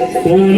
Let's go!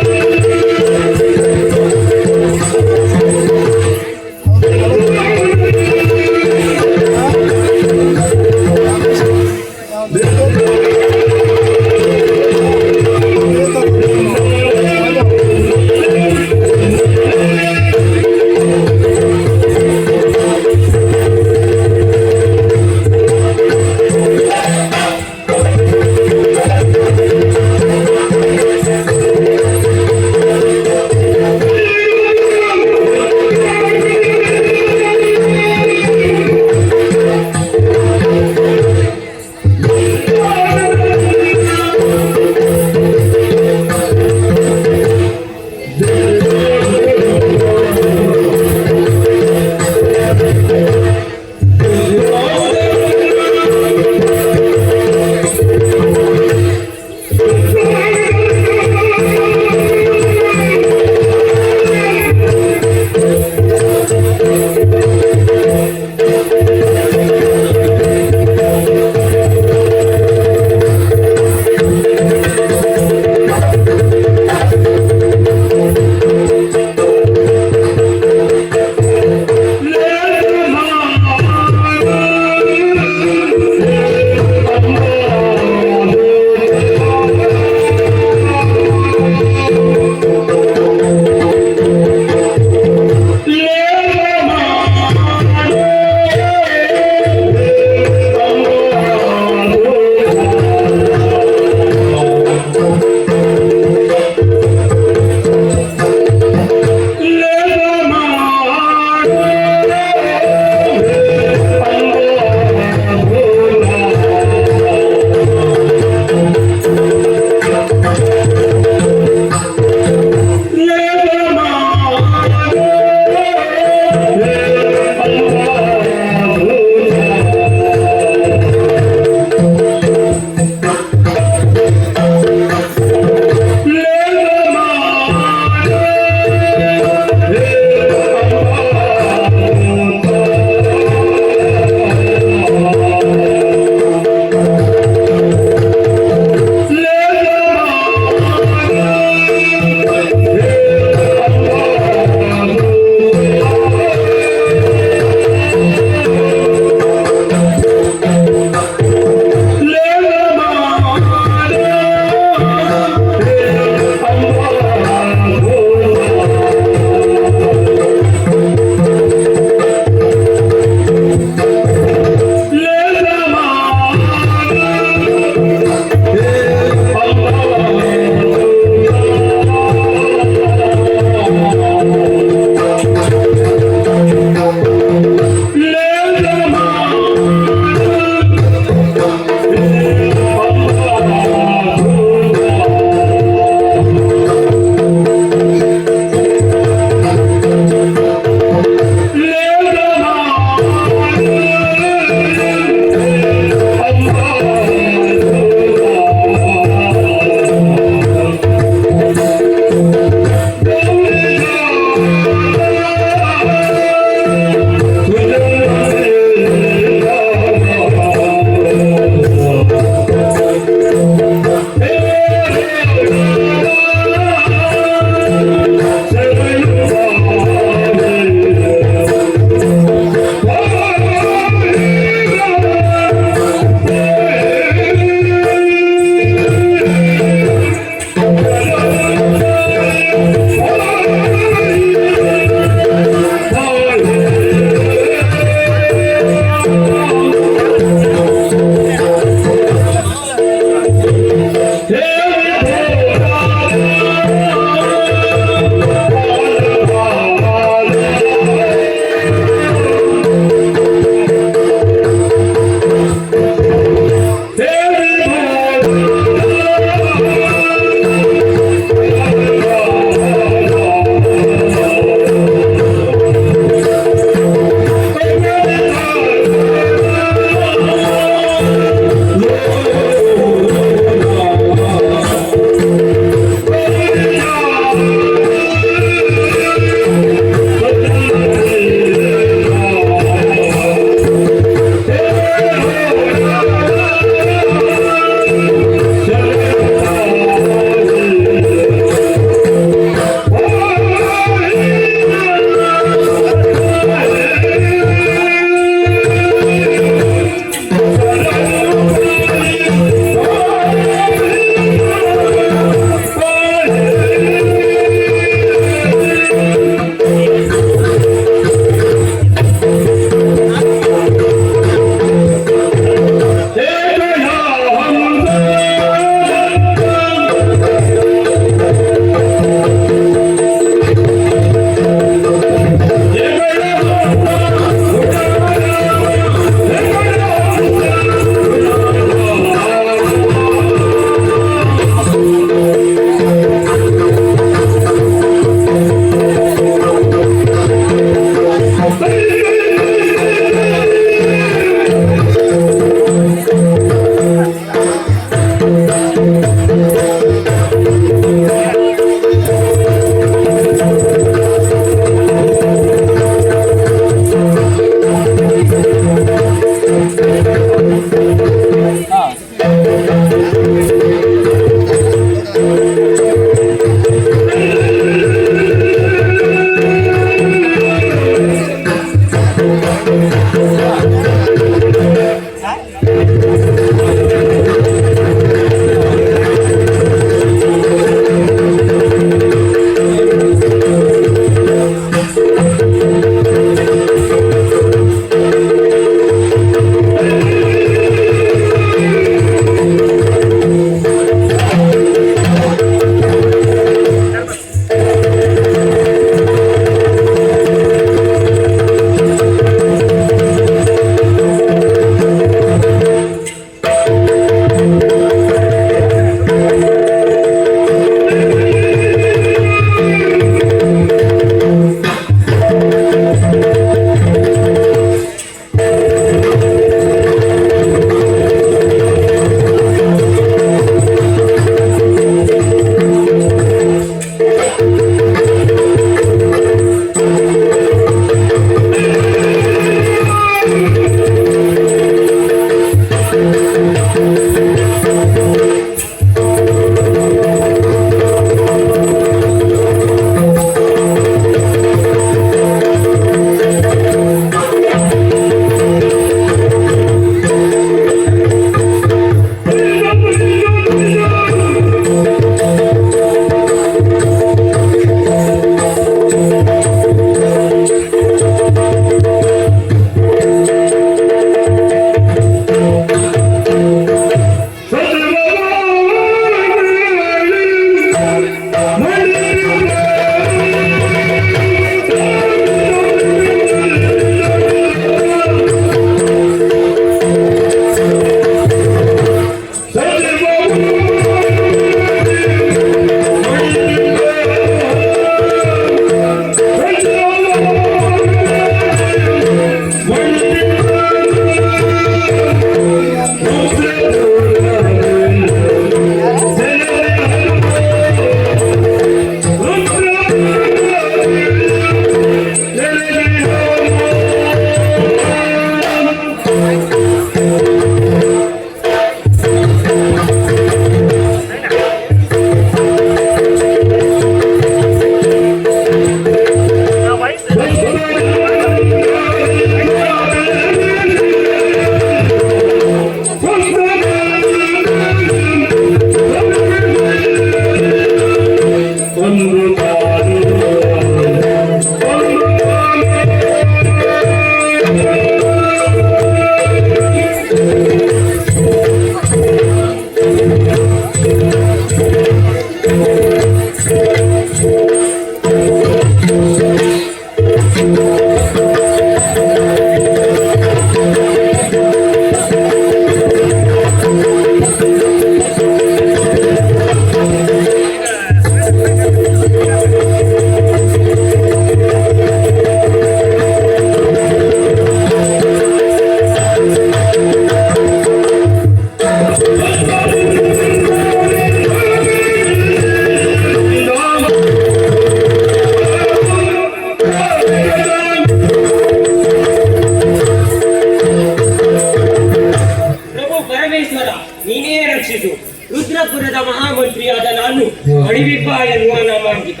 ಕಾಶಿಪುರದ ಮಹಾಮಂತ್ರಿಯಾದ ನಾನು ಅಡಿವಿಪ್ಪ ಎನ್ನುವ ನಾಮಾಂಕಿತ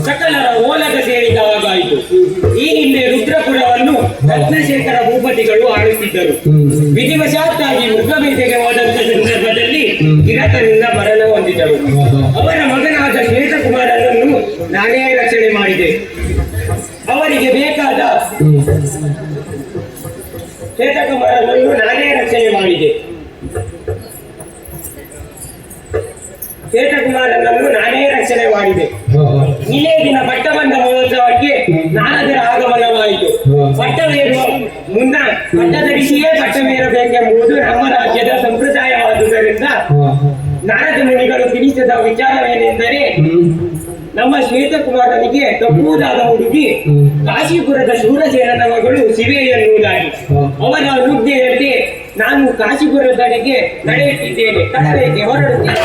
ಸಕಲರ ಓಲಗ ಸೇರಿದ ಹಾಗಾಯಿತು. ಈ ಹಿಂದೆ ರುದ್ರಪುರವನ್ನು ರತ್ನಶೇಖರ ಭೂಪತಿಗಳು ಆಳುತ್ತಿದ್ದರು. ವಿಧಿವಶಾತ್ತಾಗಿ ಮೃಗಬೇಟೆಗೆ ಹೋದಂತ ಸಂದರ್ಭದಲ್ಲಿ ಕಿರತನಿಂದ ಮರಣ ಹೊಂದಿದರು. ಅವರ ಮಗನಾದ ಶ್ವೇತಕುಮಾರನನ್ನು ನಾನೇ ರಕ್ಷಣೆ ಮಾಡಿದೆ. ಅವರಿಗೆ ಬೇಕಾದ ಶ್ವೇತಕುಮಾರನನ್ನು ನಾನೇ ರಕ್ಷಣೆ ಮಾಡಿದೆ. ಇದೇ ದಿನ ಪಟ್ಟಬಂಧ ಮಹೋತ್ಸವಕ್ಕೆ ನಾರದರ ಆಗಮನವಾಯಿತು. ಪಟ್ಟವೇರುವ ಮುನ್ನ ಪಟ್ಟ ಧರಿಸಿಯೇ ಪಟ್ಟವೇರಬೇಕೆಂಬುದು ನಮ್ಮ ರಾಜ್ಯದ ಸಂಪ್ರದಾಯವಾದುದರಿಂದ ನಾರದ ಮುನಿಗಳು ತಿಳಿಸಿದ ವಿಚಾರವೇನೆಂದರೆ, ನಮ್ಮ ಶ್ವೇತಕುಮಾರನಿಗೆ ತಪ್ಪುವುದಾದ ಹುಡುಗಿ ಕಾಶಿಪುರದ ಶೂರಸೇನನ ಮಗಳು ಶಿವೆ ಎನ್ನುವುದಾಗಿ. ಅವರ ಅನುಜ್ಞೆಯಂತೆ ನಾನು ಕಾಶಿಪುರದಡೆಗೆ ನಡೆಯುತ್ತಿದ್ದೇನೆ. ಕಳಬೇಕೆ ಹೊರಡುತ್ತೇನೆ.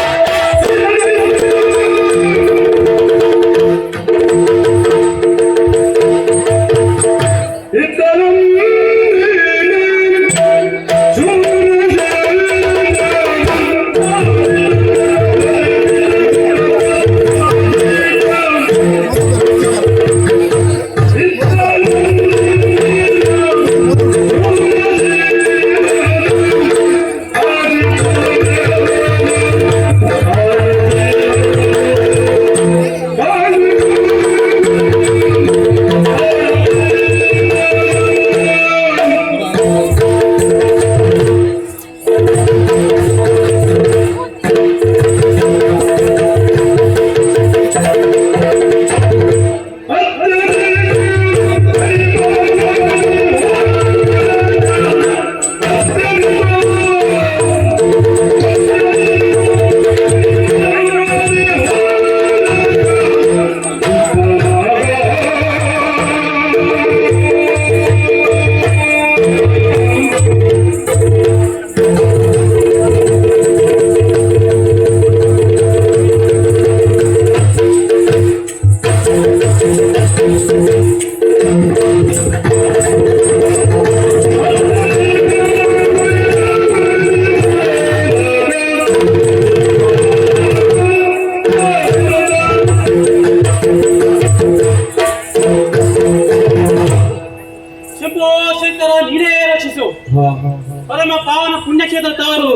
ಪರಮ ಪಾವನ ಪುಣ್ಯಕ್ಷೇತ್ರ ತಾರು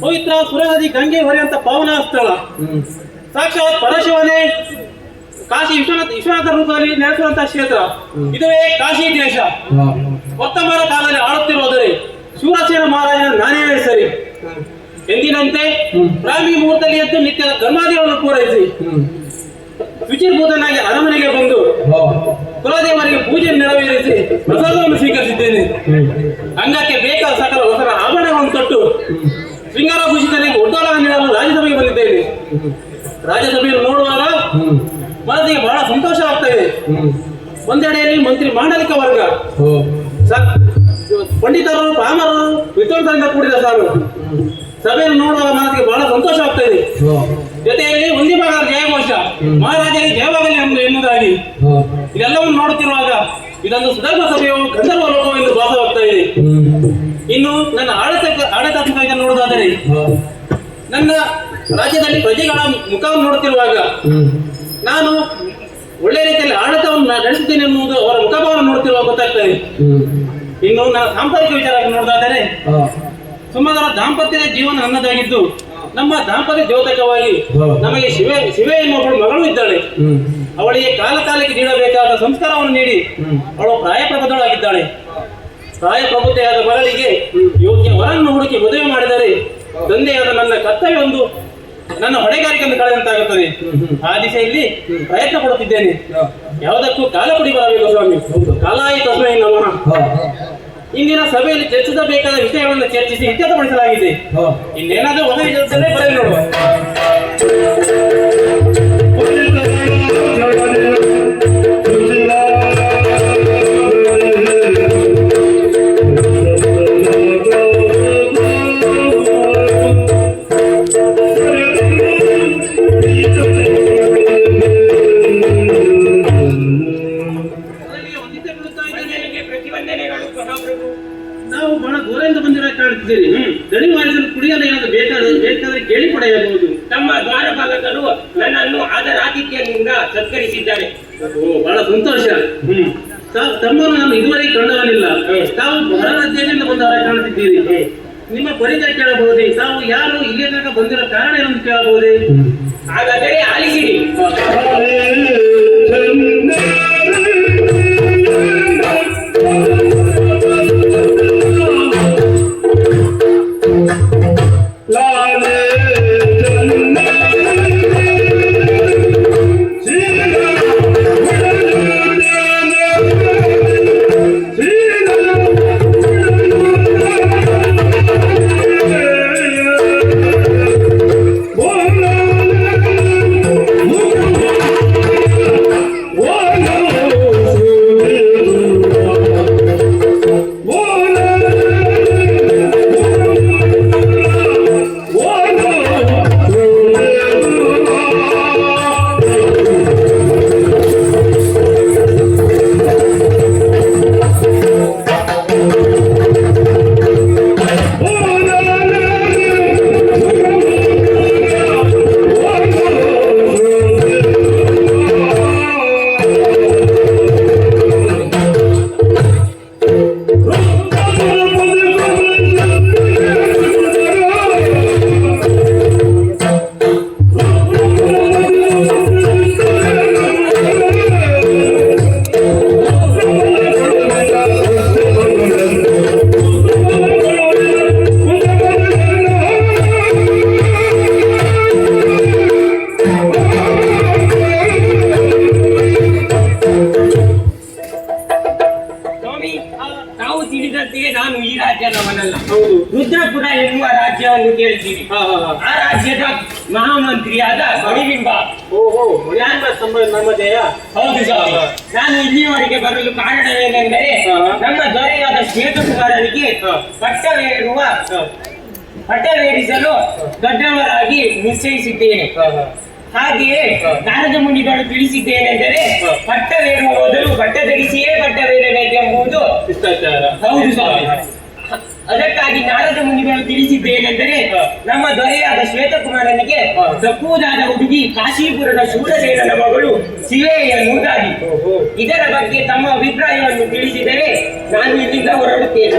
ಪವಿತ್ರ ಸುರನದಿ ಗಂಗೆ ಹೊರೆಯಂತ ಪಾವನ ಸ್ಥಳ. ಸಾಕ್ಷಾತ್ ಪರಶಿವನೇ ಕಾಶಿ ವಿಶ್ವನಾಥ ರೂಪದಲ್ಲಿ ನೆಲೆಸುವಂತಹ ಕ್ಷೇತ್ರ. ಇದುವೇ ಕಾಶಿ ದೇಶ. ವರ್ತಮಾನ ಕಾಲದಲ್ಲಿ ಆಳುತ್ತಿರುವುದರೆ ಶೂರಸೇನ ಮಹಾರಾಜನ ನಾನೇ ಸರಿ. ಎಂದಿನಂತೆ ಬ್ರಾಹ್ಮಿ ಮುಹೂರ್ತದಲ್ಲಿ ಎದ್ದು ನಿತ್ಯದ ಕರ್ಮಾದಿಗಳನ್ನು ಪೂರೈಸಿ ವಿಚಿರ್ಭೂತನಾಗಿ ಅರಮನೆಗೆ ಬಂದು ಕುಲದೇವರಿಗೆ ಪೂಜೆ ನೆರವೇರಿಸಿ ಪ್ರಸಾದವನ್ನು ಸ್ವೀಕರಿಸಿದ್ದೇನೆ. ಅಂಗಕ್ಕೆ ಬೇಕಾದ ಸಕಲ ಹೊಸ ಆಭರಣಗಳನ್ನು ತೊಟ್ಟು ಶೃಂಗಾರಭೂಷಿತನಿಗೆ ಒಡ್ಡೋಲನ್ನು ನೀಡಲು ರಾಜ್ಯಸಭೆಗೆ ಬಂದಿದ್ದೇನೆ. ರಾಜ್ಯಸಭೆಯನ್ನು ನೋಡುವಾಗ ಮನಸ್ಸಿಗೆ ಬಹಳ ಸಂತೋಷ ಆಗ್ತಾ ಇದೆ. ಒಂದೆಡೆಯಲ್ಲಿ ಮಂತ್ರಿ ಮಾಂಡಲಿಕ ವರ್ಗ, ಪಂಡಿತರು, ಪಾಮರರು, ವಿದ್ವಾಂಸರಿಂದ ಕೂಡಿದ ಸಾಲು. ಸಭೆಯನ್ನು ನೋಡುವಾಗ ಮನಸ್ಸಿಗೆ ಬಹಳ ಸಂತೋಷ ಆಗ್ತಾ ಇದೆ. ಜೊತೆಯಲ್ಲಿ ಒಂದೇ ಭಾಗ ಜಯಘೋಷ, ಮಹಾರಾಜರಿಗೆ ಜಯವಾಗಲಿ ಎನ್ನುವುದಾಗಿ. ಇದೆಲ್ಲವನ್ನು ನೋಡುತ್ತಿರುವಾಗ ಇದೊಂದು ಸುಧರ್ಮ ಸಭೆಯು ಗಂಧರ್ವ ಲೋಕವು ಎಂದು ಭಾಸವಾಗ್ತಾ ಇದೆ. ಇನ್ನು ನನ್ನ ಆಡಳಿತಾತ್ಮಕ ನೋಡುವುದಾದರೆ, ನನ್ನ ರಾಜ್ಯದಲ್ಲಿ ಪ್ರಜೆಗಳ ಮುಖವನ್ನು ನೋಡುತ್ತಿರುವಾಗ ನಾನು ಒಳ್ಳೆ ರೀತಿಯಲ್ಲಿ ಆಡಳಿತವನ್ನು ನಡೆಸುತ್ತೇನೆ ಎನ್ನುವುದು ಅವರ ಮುಖಭಾವವನ್ನು ನೋಡುತ್ತಿರುವಾಗ ಗೊತ್ತಾಗ್ತದೆ. ಇನ್ನು ನನ್ನ ಸಾಂಸಾರಿಕ ವಿಚಾರ ನೋಡುವುದಾದರೆ, ಸುಮಧುರ ದಾಂಪತ್ಯದ ಜೀವನ ನನ್ನದಾಗಿದ್ದು ನಮ್ಮ ದಾಂಪತ್ಯ ದ್ಯೋತಕವಾಗಿ ನಮಗೆ ಶಿವೆ ಎನ್ನುವಳು ಮಗಳು ಇದ್ದಾಳೆ. ಅವಳಿಗೆ ಕಾಲಕ್ಕೆ ನೀಡಬೇಕಾದ ಸಂಸ್ಕಾರವನ್ನು ನೀಡಿ ಅವಳು ಪ್ರಾಯಪ್ರಬುದ್ಧಳಾಗಿದ್ದಾಳೆ. ಪ್ರಾಯಪ್ರಬುದ್ಧೆಯಾದ ಮಗಳಿಗೆ ಯೋಗ್ಯ ವರನ್ನು ಹುಡುಕಿ ಮದುವೆ ಮಾಡಿದರೆ ತಂದೆಯಾದ ನನ್ನ ಕರ್ತವ್ಯವೊಂದು ನನ್ನ ಹೊಣೆಗಾರಿಕೆಯನ್ನು ಕಳೆದಂತಾಗುತ್ತದೆ. ಆ ದಿಸೆಯಲ್ಲಿ ಪ್ರಯತ್ನ ಪಡುತ್ತಿದ್ದೇನೆ. ಯಾವುದಕ್ಕೂ ಕಾಲ ಕೊಡಿ ಬರಬೇಕು ಸ್ವಾಮಿ. ಕಾಲಾಯಿ ತಸ್ಮೈ ನಮಃ. ಇಂದಿನ ಸಭೆಯಲ್ಲಿ ಚರ್ಚಿಸಬೇಕಾದ ವಿಷಯಗಳನ್ನು ಚರ್ಚಿಸಿ ಇತ್ಯರ್ಥಪಡಿಸಲಾಗಿದೆ. ಇನ್ನೇನಾದರೂ ಹೊಸ ವಿಚಾರದಲ್ಲೇ ಬರಲಿ ನೋಡುವ. ನಾವು ಬಹಳ ದೂರ ಅಂತ ಬಂದಿರೋ ಕಾಣ್ತಿದ್ದೀರಿ. ದಣಿ ಮಾಡಿಸಲು ಕುಡಿಯಲು ಏನಾದ್ರು ಬೇಕಾದ್ರೆ ಕೇಳಿ ಪಡೆಯಬಹುದು. ತಮ್ಮ ದ್ವಾರಪಾಲಕರು ನನ್ನನ್ನು ಅದರ ಆತಿಥ್ಯದಿಂದ ಸತ್ಕರಿಸಿದ್ದಾರೆ. ಓ, ಬಹಳ ಸಂತೋಷ. ತಮ್ಮನ್ನು ನಾನು ಇದುವರೆಗೆ ಕಂಡವನಿಲ್ಲ. ತಾವು ಹೊರ ರಾಜ್ಯದಿಂದ ಬಂದವರ ಕಾಣ್ತಿದ್ದೀರಿ. ನಿಮ್ಮ ಪರಿಚಯ ಕೇಳಬಹುದೇ? ತಾವು ಯಾರು, ಇಲ್ಲಿಯ ತನಕ ಬಂದಿರೋ ಕಾರಣ ಏನಂತ ಕೇಳಬಹುದೇ? ಹಾಗಾದರೆ ಆಲಿಸಿರಿ. ತಾವು ತಿಳಿದಂತೆಯೇ ನಾನು ಈ ರಾಜ್ಯದವನಲ್ಲ. ರುದ್ರಪುರ ಎನ್ನುವ ರಾಜ್ಯವನ್ನು ಕೇಳಿದ್ದೀರಿ. ಆ ರಾಜ್ಯದ ಮಹಾಮಂತ್ರಿಯಾದ ಮಣಿಬಿಂಬ. ನಮ್ಮದೇಯ? ಹೌದು ಸ್ವಾಮಿ. ನಾನು ಇಲ್ಲಿಯವರೆಗೆ ಬರಲು ಕಾರಣವೇನೆಂದರೆ ನಮ್ಮ ದೊರೆಯಾದ ಶ್ವೇತಕುಮಾರನಿಗೆ ಪಟ್ಟವೇರಿಸಲು ದೊಡ್ಡವರಾಗಿ ನಿಶ್ಚಯಿಸಿದ್ದೇನೆ. ಹಾಗೆಯೇ ನಾರದ ಮುನಿಗಳು ತಿಳಿಸಿದ್ದೇನೆಂದರೆ ಪಟ್ಟವೇರುವ ಮೊದಲು ಬಟ್ಟ ಧರಿಸಿಯೇ ಪಟ್ಟವೇರಬೇಕೆಂಬುದು ಶಿಷ್ಟಾಚಾರ. ಹೌದು ಸ್ವಾಮಿ. ಅದಕ್ಕಾಗಿ ನಾರದ ಮುನಿಗಳು ತಿಳಿಸಿದ್ದೇನೆಂದರೆ ನಮ್ಮ ದೊರೆಯಾದ ಶ್ವೇತಕುಮಾರನಿಗೆ ತಕ್ಕುವುದಾದ ಹುಡುಗಿ ಕಾಶೀಪುರದ ಶೂರಸೇನನ ಮಗಳು ಶಿವೆ ಎನ್ನುವುದಾಗಿ. ಇದರ ಬಗ್ಗೆ ತಮ್ಮ ಅಭಿಪ್ರಾಯವನ್ನು ತಿಳಿಸಿದರೆ ನಾನು ಇಲ್ಲಿಂದ ಹೊರಡುತ್ತೇನೆ.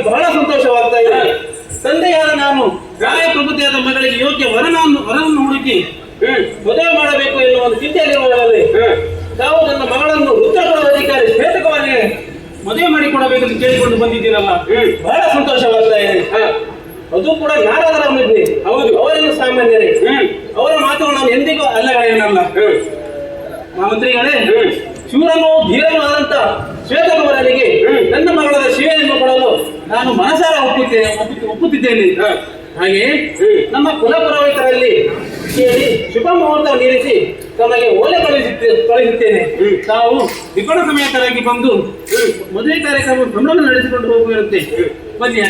ಬಹಳ ಸಂತೋಷವಾಗ್ತಾ ಇದೆ. ತಂದೆಯಾದ ನಾನು ರಾಯಪ್ರಭುತೆಯಾದ ಮಗಳಿಗೆ ಯೋಗ್ಯ ವರವನ್ನು ಹುಡುಕಿ ಮದುವೆ ಮಾಡಬೇಕು ಎನ್ನುವ ಒಂದು ಚಿಂತೆಯಲ್ಲಿರುವಲ್ಲಿ ತಾವು ನನ್ನ ಮಗಳನ್ನು ರುದ್ರಪುರದ ಅಧಿಕಾರಿ ಶ್ವೇತಕುಮಾರಿಗೆ ಮದುವೆ ಮಾಡಿಕೊಡಬೇಕೆಂದು ಕೇಳಿಕೊಂಡು ಬಂದಿದ್ದೀರಲ್ಲ, ಬಹಳ ಸಂತೋಷವಾಗ್ತಾ ಇದೆ. ಅದು ಕೂಡ ನಾರದರ ಮಧ್ಯೆ. ಹೌದು, ಅವರೇನು ಸಾಮಾನ್ಯರೇ. ಅವರ ಮಾತುಗಳು ನಾನು ಎಂದಿಗೂ ಅಲ್ಲಗಳೇನಲ್ಲ. ಮಂತ್ರಿಗಳೇ, ಶೂರನು ಧೀರನು ಆದಂತ ಶ್ವೇತಕುಮಾರನಿಗೆ ನನ್ನ ಮಗಳಾದ ಶಿವೆಯನ್ನು ಕೊಡಲು ನಾನು ಮನಸಾರ ಒಪ್ಪುತ್ತಿದ್ದೇನೆ. ಹಾಗೆ ನಮ್ಮ ಕುಲಪುರೋಹಿತರಲ್ಲಿ ಕೇಳಿ ಶುಭ ಮುಹೂರ್ತ ನೀರಿಸಿ ತಮಗೆ ಓಲೆ ಕಳುಹಿಸುತ್ತೇನೆ. ತಾವು ವಿಪಣ ಸಮೇತರಾಗಿ ಬಂದು ಮದುವೆ ಕಾರ್ಯಕ್ರಮ ಸಂಭ್ರಮ ನಡೆಸಿಕೊಂಡು ಹೋಗಿರುತ್ತೆ. ಬನ್ನಿ.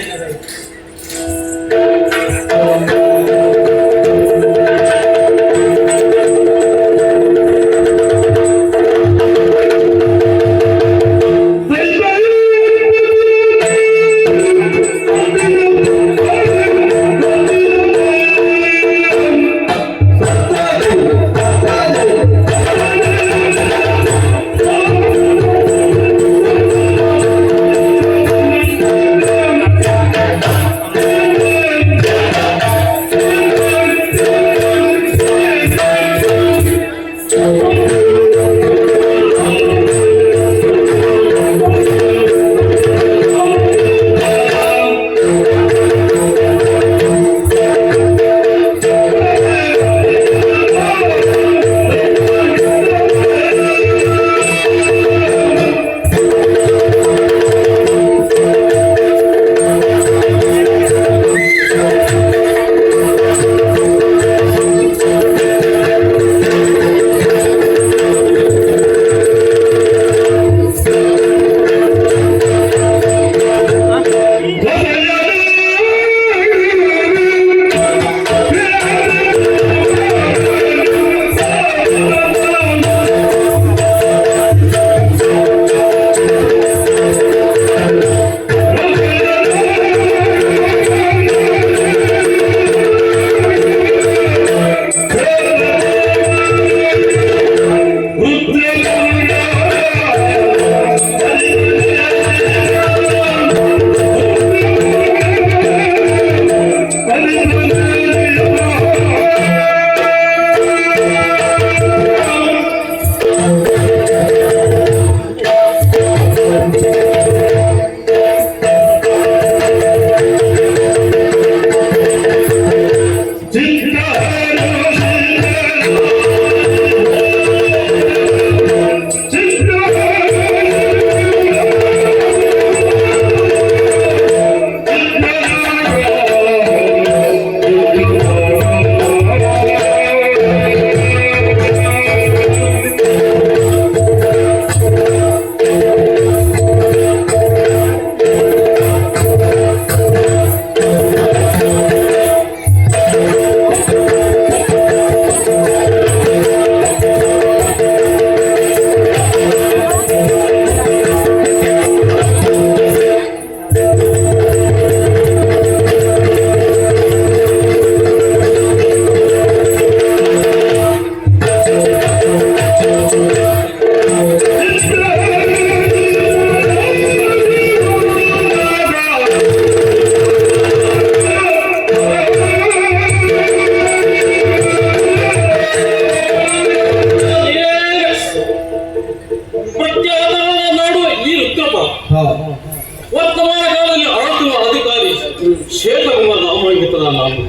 ಶ್ವೇತಕುಮಾರನ ಅವಮಾನಿಸುತ್ತದ ನಾನು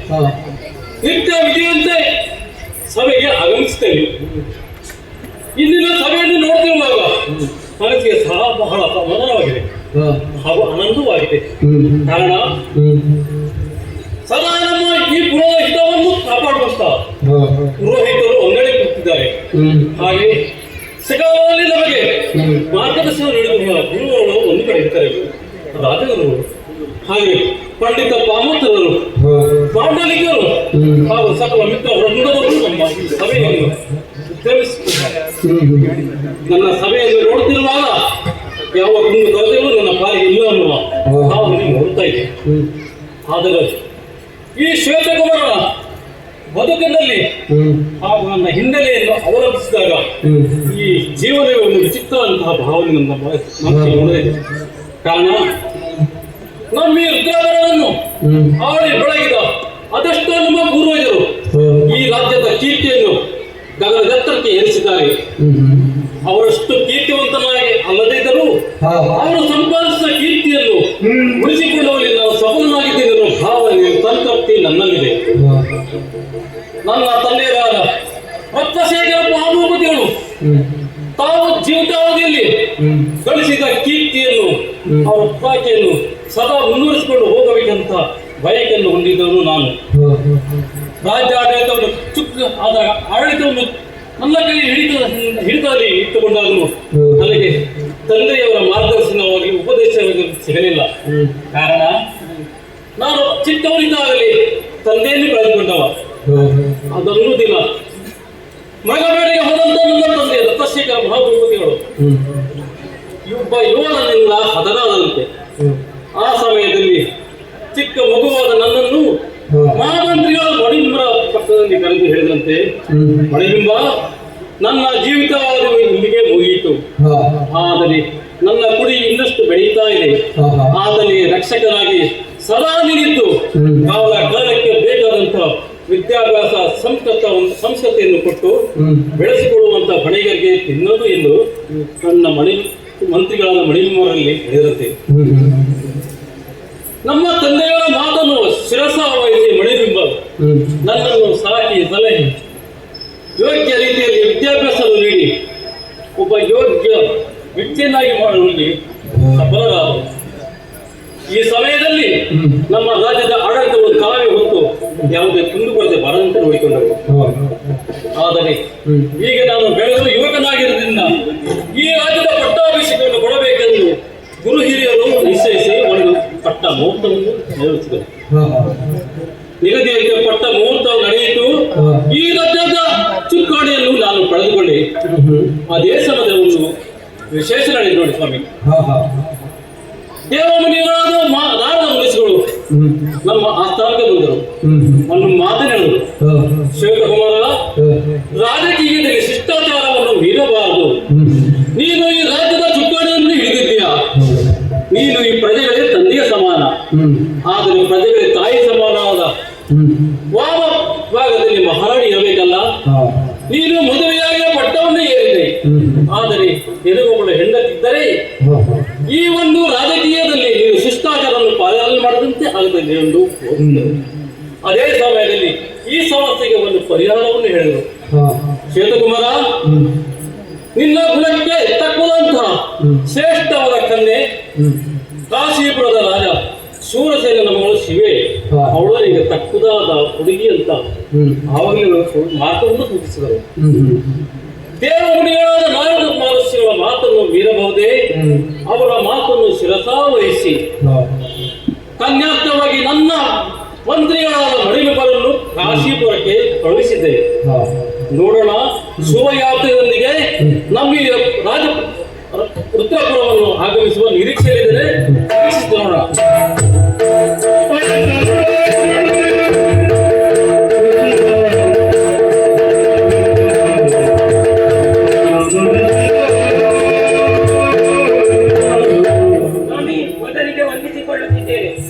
ನಿತ್ಯ ವಿಧಿಯಂತೆ ಸಭೆಗೆ ಆಗಮಿಸುತ್ತೇನೆ. ಇಂದಿನ ಸಭೆಯನ್ನು ನೋಡ್ತಿರುವಾಗ ಮನಸ್ಸಿಗೆ ಸಹ ಬಹಳ ಸಮಾಧಾನವಾಗಿದೆ ಹಾಗೂ ಆನಂದವಾಗಿದೆ. ಕಾರಣ ಸದಾ ನಮ್ಮ ಈ ಪುರದ ಹಿತವನ್ನು ಕಾಪಾಡುವಂತ ಪುರೋಹಿತರು ಒಂದೆಡೆ ಕೂತಿದ್ದಾರೆ. ಹಾಗೆ ಸಕಾಲದಲ್ಲಿ ನಮಗೆ ಮಾರ್ಗದರ್ಶನ ನೀಡುವ ಗುರುಗಳು ಒಂದು ಕಡೆ ಇರ್ತಾರೆ, ರಾಜಗುರು. ಹಾಗೆ ಪಂಡಿತ ಪಾಮೋತ್ತರರು, ಪಾಂಡಲಿಕರು ಹಾಗೂ ಸಕಲ ಮಿತ್ರ ವೃಂದವರು ನಮ್ಮ ಸಭೆಯನ್ನು ಉತ್ತರಿಸುತ್ತಿದ್ದಾರೆ. ನನ್ನ ಸಭೆಯನ್ನು ನೋಡುತ್ತಿರುವಾಗ ಯಾವ ಒಂದು ಕೊರತೆಯೂ ನನ್ನ ಪಾಲಿಗೆ ಇಲ್ಲ ಅನ್ನುವ ಭಾವನೆ ನೋಡ್ತಾ ಇದೆ. ಆದರೆ ಈ ಶ್ವೇತಕುಮಾರನ ಬದುಕಿನಲ್ಲಿ ಹಾಗೂ ನನ್ನ ಹಿನ್ನೆಲೆಯನ್ನು ಅವಲಂಬಿಸಿದಾಗ ಈ ಜೀವನವೇ ಒಂದು ವಿಚಿತ್ರವಂತಹ ಭಾವನೆ ನನ್ನ ಮನಸ್ಸಿಗೆ ಮೂಡಿದೆ. ಕಾರಣ ನಮ್ಮ ಈ ರುದ್ರಾವರವನ್ನು ಆಳಿ ಬೆಳಗಿದ ಅದೆಷ್ಟೋ ನಮ್ಮ ಪೂರ್ವಜರು ಈ ರಾಜ್ಯದ ಕೀರ್ತಿಯನ್ನು ಗಗನದೆತ್ತರಕ್ಕೆ ಏರಿಸಿದ್ದಾರೆ. ಅವರಷ್ಟು ಕೀರ್ತಿವಂತನಾಗಿ ಅಲ್ಲದಿದ್ದರೂ ಅವರು ಸಂಪಾದಿಸಿದ ಕೀರ್ತಿಯನ್ನು ಉಳಿಸಿಕೊಳ್ಳುವಲ್ಲಿ ನಾವು ಸಫಲನಾಗಿದ್ದೇನೆ ಅನ್ನೋ ಭಾವನೆ ಸಂತೃಪ್ತಿ ನನ್ನಲ್ಲಿದೆ. ನನ್ನ ತಂದೆಯರಾದ ರತ್ನಶೇಖರ ಮಹಾಭೂಪತಿಗಳು ತಾವು ಜೀವಿತಾವಧಿಯಲ್ಲಿ ಗಳಿಸಿದ ಕೀರ್ತಿಯನ್ನು ಅವರ ಪ್ರಾಕೆಯನ್ನು ಸದಾ ಮುನ್ನಡೆಸಿಕೊಂಡು ಹೋಗಬೇಕಂತ ಬಯಕೆಯನ್ನು ಹೊಂದಿದ್ದವನು ನಾನು. ರಾಜ್ಯ ಆಡಳಿತವನ್ನು ಆಡಳಿತವನ್ನು ನನ್ನ ಕೈ ಹಿಡಿತದಲ್ಲಿ ಇಟ್ಟುಕೊಂಡಾಗಲೂ ನನಗೆ ತಂದೆಯವರ ಮಾರ್ಗದರ್ಶನವಾಗಿ ಉಪದೇಶವಾಗಿ ಸಿಗಲಿಲ್ಲ. ಕಾರಣ ನಾನು ಚಿಕ್ಕವನಿಂದಾಗಲಿ ತಂದೆಯನ್ನು ಕಳೆದುಕೊಂಡವ. ಅದೊಂದು ದಿನ ಮಗಬೇಡೆಗೆ ಹೋದಂತ ನನ್ನ ತಂದೆ ರತ್ನಶೇಖರ ಮಹಾಭೂಪತಿಗಳು ಒಬ್ಬ ಯುವಕನಿಂದ ಹತರಾದಂತೆ. ಆ ಸಮಯದಲ್ಲಿ ಚಿಕ್ಕ ಮಗುವಾದ ನನ್ನನ್ನು ಮಹಾಮಂತ್ರಿಗಳ ಮಣಿಬಿಂಬ ಪಕ್ಕದಲ್ಲಿ ಕರೆದು ಹೇಳಿದಂತೆ, ಮಣಿಬಿಂಬ, ನನ್ನ ಜೀವಿತಾವಧಿ ಇಲ್ಲಿಗೆ ಮುಗಿಯಿತು. ಆದರೆ ನನ್ನ ಕುಡಿ ಇನ್ನಷ್ಟು ಬೆಳೀತಾ ಇದೆ. ಆದರೆ ರಕ್ಷಕನಾಗಿ ಸದಾ ನಿಂತು ಕಾಲಕ್ಕೆ ಬೇಕಾದಂತಹ ವಿದ್ಯಾಭ್ಯಾಸ ಸಂಸ್ಕೃತಿಯನ್ನು ಕೊಟ್ಟು ಬೆಳೆಸಿಕೊಳ್ಳುವಂತ ಬಣಿಗರಿಗೆ ತಿನ್ನೋದು ಎಂದು ನನ್ನ ಮಂತ್ರಿಗಳಾದ ಮಣಿಬಿಂಬರಲ್ಲಿ ಹೇಳಿದಂತೆ. ನಮ್ಮ ತಂದೆಯವರ ಮಾತನ್ನು ಶಿರಸ ವಹಿಸಿ ಮಣಿಬಿಂಬ ನನ್ನನ್ನು ಸಾಕಿ ಸಲಹೆ ಯೋಗ್ಯ ರೀತಿಯಲ್ಲಿ ವಿದ್ಯಾಭ್ಯಾಸ ನೀಡಿ ಒಬ್ಬ ಯೋಗ್ಯ ವ್ಯಕ್ತಿಯನ್ನಾಗಿ ಮಾಡುವಲ್ಲಿ ಸಫಲರಾದರು. ಈ ಸಮಯದಲ್ಲಿ ನಮ್ಮ ರಾಜ್ಯದ ಆಡಳಿತವನ್ನು ತಾವೇ ಹೊತ್ತು ಯಾವುದೇ ಕುಂದುಕೊರತೆ ಬರದಂತೆ ನೋಡಿಕೊಂಡರು. ಆದರೆ ಈಗ ನಾನು ಬೆಳೆದು ಯುವಕನಾಗಿರುವುದರಿಂದ ಈ ರಾಜ್ಯದ ಪಟ್ಟಾಭಿಷೇಕವನ್ನು ಕೊಡಬೇಕೆಂದು ಗುರು ಹಿರಿಯರು ನಿಶ್ಚಯಿಸಿ ಒಂದು ಪಟ್ಟ ಮುಹೂರ್ತವನ್ನು ನೆರವೇರಿಸಿದರು. ನಿಗದಿಯಾಗಿ ಪಟ್ಟ ಮುಹೂರ್ತ ನಡೆಯಿತು. ಈ ರಾಜ್ಯದ ಚುಕ್ಕಾಣಿಯನ್ನು ನಾನು ಪಡೆದುಕೊಂಡೆ. ಅದೇ ಸಮಯದ ಒಂದು ವಿಶೇಷ ನಡೆಯಿತು ನೋಡಿ ಸ್ವಾಮಿ. ದೇವಮುನಿಗಳಾದ ನಾರದ ಮುನಿಗಳು ನಮ್ಮ ಆಸ್ಥಾನಕ್ಕೆ ಬಂದರು. ಒಂದು ಮಾತನಾಡಿದರು, ಶ್ವೇತಕುಮಾರ, ರಾಜಕೀಯದಲ್ಲಿ ಶಿಷ್ಟಾಚಾರವನ್ನು ಮೀರಬಾರದು. ನೀನು ಈ ರಾಜ್ಯದ ಚುಕ್ಕಾಣಿಯನ್ನು ಹಿಡಿದಿದ್ದೀಯಾ. ನೀನು ಈ ಪ್ರಜೆಗಳೇ ತಂದೆಯ ಸಮಾನ, ಆದರೆ ಪ್ರಜೆಗಳೇ ತಾಯಿ ಸಮಾನವಾದ ವಾಮ ಭಾಗದಲ್ಲಿ ಮಹಾರಾಣಿ ಇರಬೇಕಲ್ಲ. ನೀನು ಮದುವೆಯಾಗಿ ಪಟ್ಟವನ್ನು ಏರಿದೆ, ಆದರೆ ಎದುರುಗಳು ಹೆಂಡತಿದ್ದರೆ ಈ ಒಂದು ರಾಜಕೀಯದಲ್ಲಿ ನೀನು ಶಿಷ್ಟಾಚಾರವನ್ನು ಪಾಲನೆ ಮಾಡದಂತೆ ಆಗುತ್ತದೆ ಎಂದು ಅದೇ ಸಮಯದಲ್ಲಿ ಈ ಸಮಸ್ಯೆಗೆ ಒಂದು ಪರಿಹಾರವನ್ನು ಹೇಳಿದರು. ಶ್ವೇತಕುಮಾರ, ನಿನ್ನ ಗುಣಕ್ಕೆ ತಕ್ಕುವಂತಹ ಶ್ರೇಷ್ಠವಾದ ಕನ್ಯೆ ಕಾಶೀಪುರದ ರಾಜ ಶೂರಸೇನನ ಮಗಳು ಶಿವೆ, ಅವಳಿಗೆ ತಕ್ಕುದಾದ ಹುಡುಗಿ ಅಂತ ಆವಾಗಲೇ ಮಾತನ್ನು ಸೂಚಿಸಿದರು. ದೇವಮುನಿಗಳಾದ ನಾರದ ಮಹರ್ಷಿಗಳ ಮಾತನ್ನು ಮೀರಬಹುದೇ. ಅವರ ಮಾತನ್ನು ಶಿರಸಾವಹಿಸಿ ಕನ್ಯಾರ್ಥವಾಗಿ ನನ್ನ ಮಂತ್ರಿಗಳಾದ ಮಣಿಬಿಂಬರನ್ನು ಕಾಶೀಪುರಕ್ಕೆ ಕಳುಹಿಸಿದೆ. ನೋಡೋಣ, ಶುಭಯಾತ್ರೆಯೊಂದಿಗೆ ನಮ್ಮ ಈ ರಾಜ ರುದ್ರಪುರವನ್ನು ಆಗಮಿಸುವ ನಿರೀಕ್ಷೆಯಿದ್ದರೆ ನೋಡೋಣ.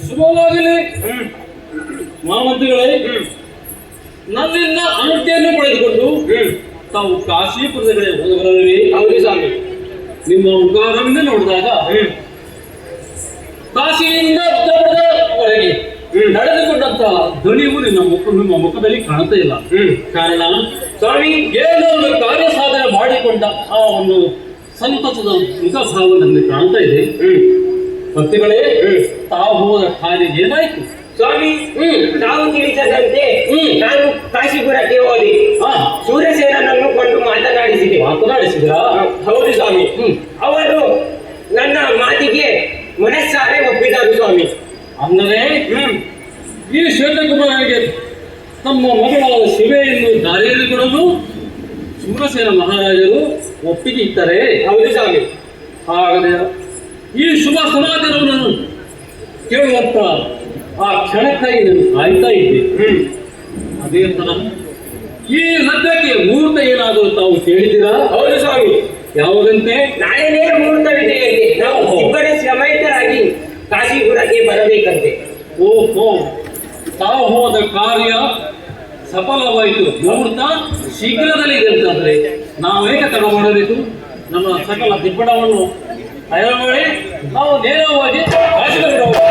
ಶುಭವಾಗಲಿ ಮಹಾಮಂತ್ರಿಗಳೇ. ನನ್ನಿಂದ ಅನುಜ್ಞೆಯನ್ನು ಪಡೆದುಕೊಂಡು ತಾವು ಕಾಶೀಪುರದ ಕಡೆ ಹೋದವರಲ್ಲಿ ಅವರಿಗೆ ಸಾಕು. ನಿಮ್ಮ ಮುಖಾರವನ್ನೇ ನೋಡಿದಾಗ ಕಾಶಿಯಿಂದ ಉತ್ತರವರೆಗೆ ನಡೆದುಕೊಂಡಂತ ಧ್ವನಿಯು ನಿಮ್ಮ ಮುಖದಲ್ಲಿ ಕಾಣ್ತಾ ಇಲ್ಲ. ಕಾರಣ ಸ್ವಾಮಿ, ಏನೋ ಒಂದು ಕಾರ್ಯ ಸಾಧನೆ ಮಾಡಿಕೊಂಡ ಆ ಒಂದು ಸಂತಸದ ಮುಖ ಭಾವ ನಮಗೆ ಕಾಣ್ತಾ ಇದೆ. ಭಕ್ತಿಗಳೇ, ತಾವು ಹೋದ ಕಾರ್ಯ ಏನಾಯ್ತು? ಸ್ವಾಮಿ, ನಾವು ತಿಳಿಸದಂತೆ ನಾನು ಕಾಶಿಪುರಕ್ಕೆ ಹೋದೆ. ಸೂರ್ಯಸೇನನನ್ನು ಕೊಂಡು ಮಾತನಾಡಿಸಿದ್ರಾ? ಹೌದು ಸ್ವಾಮಿ. ಅವರು ನನ್ನ ಮಾತಿಗೆ ಮನಸ್ಸಾರೆ ಒಪ್ಪಿದರು ಸ್ವಾಮಿ. ಅಂದರೆ ಈ ಶ್ವೇತಕುಮಾರನಿಗೆ ತಮ್ಮ ಮಗಳಾದ ಶಿವೆಯನ್ನು ದಾರಿಯಲ್ಲಿ ಕೊಡಲು ಶೂರಸೇನ ಮಹಾರಾಜರು ಒಪ್ಪಿಗೆ ಇದ್ದಾರೆ. ಹೌದು ಸ್ವಾಮಿ. ಹಾಗಾದರೆ ಈ ಶುಭ ಸಮಾಚಾರವನ್ನು ಕೇಳುವಂತ ಆ ಕ್ಷಣಕ್ಕಾಗಿ ನಾನು ಕಾಯ್ತಾ ಇದ್ದೆ. ಅದೇ ತರ ಈ ಸದ್ಯಕ್ಕೆ ಮುಹೂರ್ತ ಏನಾದರೂ ತಾವು ಕೇಳಿದ್ದೀರಾ? ಹೌದು ಸ್ವಾಮಿ. ಯಾವುದಂತೆ? ನಾಳೆನೇ ಮುಹೂರ್ತವಿದೆಯಂತೆ. ನಾವು ಇಬ್ಬರೇ ಸಮೇತರಾಗಿ ಕಾಶಿಪುರಕ್ಕೆ ಬರಬೇಕಂತೆ. ಓಹೋ, ತಾವು ಹೋದ ಕಾರ್ಯ ಸಫಲವಾಯಿತು. ಮುಹೂರ್ತ ಶೀಘ್ರದಲ್ಲಿ ಇದೆ ಅಂತಂದ್ರೆ ನಾವು ಏಕೆ ತಡ ಮಾಡಬೇಕು? ನಮ್ಮ ಸಕಲ ದಿಬ್ಬಣವನ್ನು ತಯಾರು ಮಾಡಿ ನಾವು ನೇರವಾಗಿ ಕಾಶಿಪುರಕ್ಕೆ ಹೋಗೋಣ.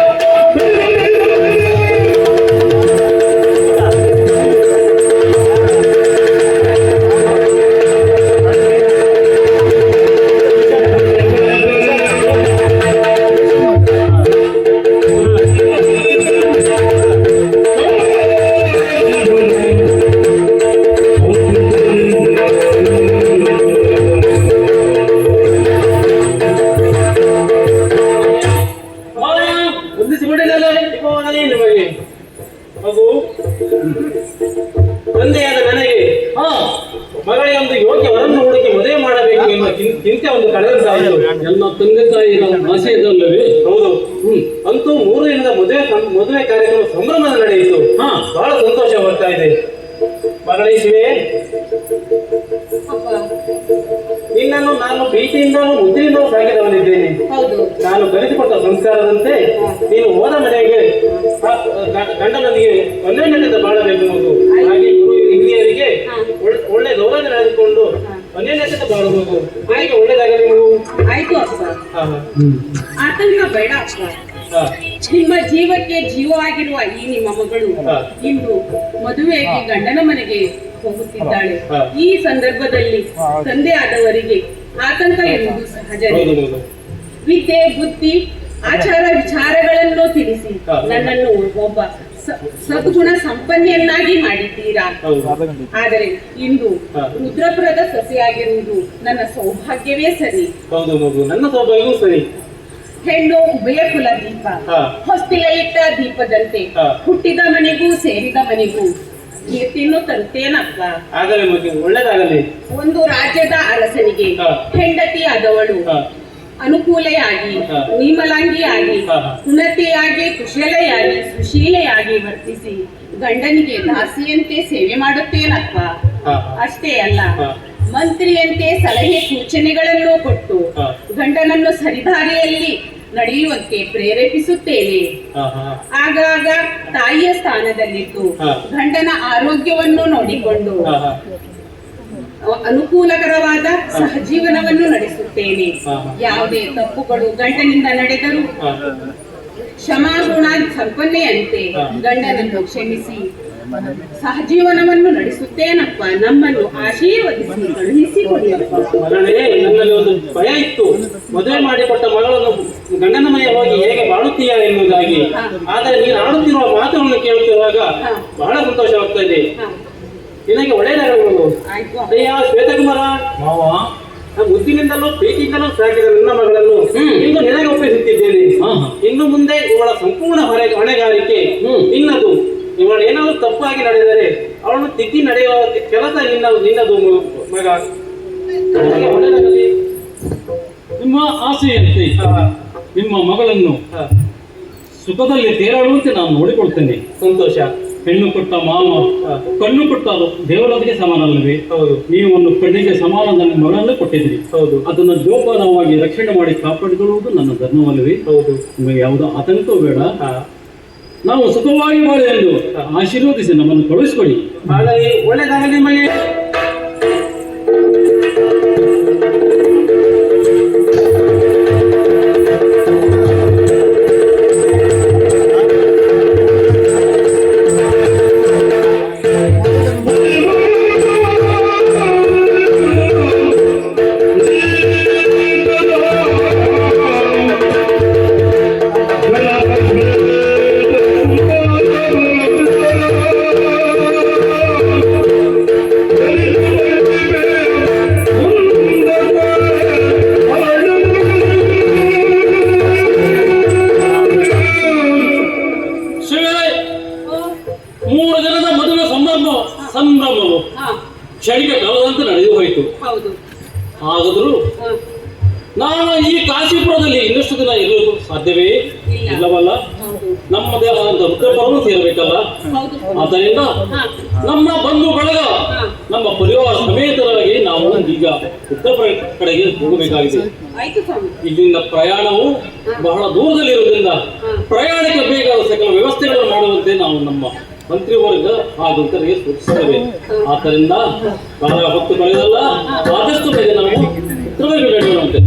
ತಂದೆಯಾದ ನನಗೆ ಮಗಳಿಗೆ ಒಂದು ಯೋಗ್ಯ ವರನ್ನು ಹುಡುಕಿ ಮದುವೆ ಮಾಡಬೇಕು ಎನ್ನುವ ಚಿಂತೆ ಒಂದು ಕಳೆದಂತಾಯಿತು. ಎಲ್ಲ ತಂದೆ ತಾಯಿಯ ಆಶಯದಲ್ಲವೇ? ಹೌದು. ಅಂತೂ 3 ದಿನದ ಮದುವೆ ಕಾರ್ಯಕ್ರಮ ಸಂಭ್ರಮದ ನಡೆಯಿತು. ಬಹಳ ಸಂತೋಷವಾಗ್ತಾ ಇದೆ. ಮಗಳೇ ಶಿವೆ, ನಿನ್ನನ್ನು ನಾನು ಪ್ರೀತಿಯಿಂದಲೂ ಮುದ್ರೆಯಿಂದಲೂ ಸಾಕಿದವನಿದ್ದೇನೆ. ನಾನು ಕಲಿತುಕೊಟ್ಟ ಸಂಸ್ಕಾರದಂತೆ ನೀನು ಹೋದ ಮನೆಗೆ ಗಂಡನೊಂದಿಗೆ ಅನ್ಯೋನ್ಯತೆ ಬಾಳಬೇಕು. ಹಾಗೆ ಗುರು ಹಿರಿಯರಿಗೆ ಒಳ್ಳೆ ಗೌರವ ನಡೆದುಕೊಂಡು ಅನ್ಯೋನ್ಯತೆ ಬಾಳಬೇಕು. ಹಾಗೆ ಒಳ್ಳೇದಾಗಲಿ ನೀವು. ಆಯ್ತು ಅಪ್ಪ, ಆತಂಕ ಬೇಡ ಅಪ್ಪ. ನಿಮ್ಮ ಜೀವಕ್ಕೆ ಜೀವವಾಗಿರುವ ಈ ನಿಮ್ಮ ಮಗಳು ಇಂದು ಮದುವೆಗೆ ಗಂಡನ ಮನೆಗೆ ಹೋಗುತ್ತಿದ್ದಾಳೆ. ಈ ಸಂದರ್ಭದಲ್ಲಿ ತಂದೆ ಆದವರಿಗೆ ಆತಂಕ ಎನ್ನುವುದು ಸಹಜವೇ. ವಿದ್ಯೆ, ಬುದ್ಧಿ, ಆಚಾರ ವಿಚಾರಗಳನ್ನು ತಿಳಿಸಿ ನನ್ನನ್ನು ಒಬ್ಬ ಸದ್ಗುಣ ಸಂಪನ್ನೆಯನ್ನಾಗಿ ಮಾಡಿದ್ದೀರಾ. ಆದರೆ ಇಂದು ರುದ್ರಪುರದ ಸೊಸೆಯಾಗಿರುವುದು ನನ್ನ ಸೌಭಾಗ್ಯವೇ ಸರಿ. ಹೌದು ಮಗು, ನನ್ನ ಸೌಭಾಗ್ಯವೂ ಸರಿ. ಹೆಣ್ಣು ಉಭಯ ಕುಲ ದೀಪ, ಹೊಸ್ತಿಲಲ್ಲಿಟ್ಟ ದೀಪದಂತೆ ಹುಟ್ಟಿದ ಮನೆಗೂ ಸೇರಿದ ಮನೆಗೂ ಕೀರ್ತಿಯನ್ನು ತರುತ್ತೇನಪ್ಪ. ಆಗಲೇ ಮಗು, ಒಳ್ಳೇದಾಗಲಿ. ಒಂದು ರಾಜ್ಯದ ಅರಸನಿಗೆ ಹೆಂಡತಿಯಾದವಳು ಅನುಕೂಲೆಯಾಗಿ, ನೀಮಲಾಂಗಿಯಾಗಿ, ಉನ್ನತಿಯಾಗಿ, ಕುಶಲೆಯಾಗಿ, ಸುಶೀಲೆಯಾಗಿ ವರ್ತಿಸಿ ಗಂಡನಿಗೆ ದಾಸಿಯಂತೆ ಸೇವೆ ಮಾಡುತ್ತೇನಪ್ಪ. ಅಷ್ಟೇ ಅಲ್ಲ, ಮಂತ್ರಿಯಂತೆ ಸಲಹೆ ಸೂಚನೆಗಳನ್ನು ಕೊಟ್ಟು ಗಂಡನನ್ನು ಸರಿದಾರಿಯಲ್ಲಿ ನಡೆಯುವಂತೆ ಪ್ರೇರೇಪಿಸುತ್ತೇನೆ. ಆಗಾಗ ತಾಯಿಯ ಸ್ಥಾನದಲ್ಲಿದ್ದು ಗಂಡನ ಆರೋಗ್ಯವನ್ನು ನೋಡಿಕೊಂಡು ಅನುಕೂಲಕರವಾದ ಸಹಜೀವನವನ್ನು ನಡೆಸುತ್ತೇನೆ. ಯಾವುದೇ ತಪ್ಪುಗಳು ಗಂಡನಿಂದ ನಡೆದರೂ ಕ್ಷಮಾಗುಣ ಸಂಪನ್ನೆಯಂತೆ ಗಂಡನನ್ನು ಕ್ಷಮಿಸಿ ಸಹಜೀವನವನ್ನು ನಡೆಸುತ್ತೇನಪ್ಪ. ನಮ್ಮನ್ನು ಆಶೀರ್ವದಿಸಿ ಕಳುಹಿಸಿಕೊಡಿಯಪ್ಪ. ಮಗಳೇ, ನನ್ನಲ್ಲಿ ಒಂದು ಭಯ ಇತ್ತು. ಮದುವೆ ಮಾಡಿಕೊಟ್ಟ ಮಗಳನ್ನು ಗಂಡನ ಮನೆ ಹೋಗಿ ಹೇಗೆ ಬಾಳುತ್ತೀಯ ಎನ್ನುವುದಾಗಿ. ಆದರೆ ನೀನು ಆಡುತ್ತಿರುವ ಮಾತುಗಳನ್ನು ಕೇಳುತ್ತಿರುವಾಗ ಬಹಳ ಸಂತೋಷವಾಗ್ತಾ ಇದೆ. ನಿನಗೆ ಒಳ್ಳೆಯದಾಗಬಹುದು. ಅಯ್ಯ ಶ್ವೇತಕುಮಾರ, ಮುದ್ದಿನಿಂದಲೂ ಪ್ರೀತಿಯಿಂದಲೂ ಸಾಕಿದ ನನ್ನ ಮಗಳನ್ನು ಇಂದು ನಿನಗೆ ಒಪ್ಪಿಸುತ್ತಿದ್ದೇನೆ. ಇನ್ನು ಮುಂದೆ ಇವಳ ಸಂಪೂರ್ಣ ಹೊಣೆಗಾರಿಕೆ ನಿನ್ನದು. ಇವಳು ಏನಾದರೂ ತಪ್ಪಾಗಿ ನಡೆದರೆ ಅವಳನ್ನು ತಿದ್ದಿ ನಡೆಯುವ ಕೆಲಸ ನಿನ್ನದು ಮಗ. ಒಳ್ಳೆಯದಾಗಲಿ. ನಿಮ್ಮ ಆಸೆಯಂತೆ ನಿಮ್ಮ ಮಗಳನ್ನು ಸುಖದಲ್ಲಿ ತೇರಾಡುವಂತೆ ನಾನು ನೋಡಿಕೊಳ್ತೇನೆ. ಸಂತೋಷ. ಹೆಣ್ಣು ಕೊಟ್ಟ ಮಾವ ಕಣ್ಣು ಕೊಟ್ಟ ದೇವರೊಂದಿಗೆ ಸಮಾನಲ್ಲವೇ? ಹೌದು. ನೀವು ಒಂದು ಕಣ್ಣಿಗೆ ಸಮಾನ ನನ್ನ ಮಗಳನ್ನು ಕೊಟ್ಟಿದ್ರಿ. ಹೌದು. ಅದನ್ನು ಜೋಪಾನವಾಗಿ ರಕ್ಷಣೆ ಮಾಡಿ ಕಾಪಾಡಿಕೊಳ್ಳುವುದು ನನ್ನ ಧರ್ಮವಲ್ಲವೇ? ಹೌದು. ನಿಮಗೆ ಯಾವುದೋ ಆತಂಕವೂ ಬೇಡ. ನಾವು ಸುಖವಾಗಿ ಮಾಡಿ ಎಂದು ಆಶೀರ್ವದಿಸಿ ನಮ್ಮನ್ನು ಕಳುಹಿಸಿಕೊಡಿ. ಹಾಗಾಗಿ ಒಳ್ಳೆಯದಾಗಲಿ ಮನೆ. ಇಲ್ಲವಲ್ಲ? ಹೌದು ನಮ್ಮದೇ ಆದಂತ ವೃತ್ತಪರವನ್ನು ಸೇರಬೇಕಲ್ಲ. ಹೌದು ಆದ್ದರಿಂದ ಹಾ ನಮ್ಮ ಬಂಧು ಬಳಗ, ಹಾ. ನಮ್ಮ ಪರಿವಾರ ಸಮೇತರಾಗಿ ನಾವು ಈಗ ಉತ್ತರ ಕಡೆಗೆ ಹೋಗಬೇಕಾಗಿದೆ. ಆಯ್ತು ಸ್ವಾಮಿ. ಇಲ್ಲಿಂದ ಪ್ರಯಾಣವು ಬಹಳ ದೂರದಲ್ಲಿರುವುದರಿಂದ ಪ್ರಯಾಣಕ್ಕೆ ಬೇಕಾದ ಸಕಲ ವ್ಯವಸ್ಥೆಗಳನ್ನು ಮಾಡುವಂತೆ ನಾವು ನಮ್ಮ ಮಂತ್ರಿವರ್ಗ ಹಾಗೂ ಇತರರಿಗೆ ಸೂಚಿಸುತ್ತೇವೆ. ಆದ್ದರಿಂದ ಬಹಳ ಹೊತ್ತು ಕಳೆದಲ್ಲ, ಆದಷ್ಟು ಬೇಗ ನಾವು ಉತ್ತರವಾಗಿ ನಡೆಯುವಂತೆ.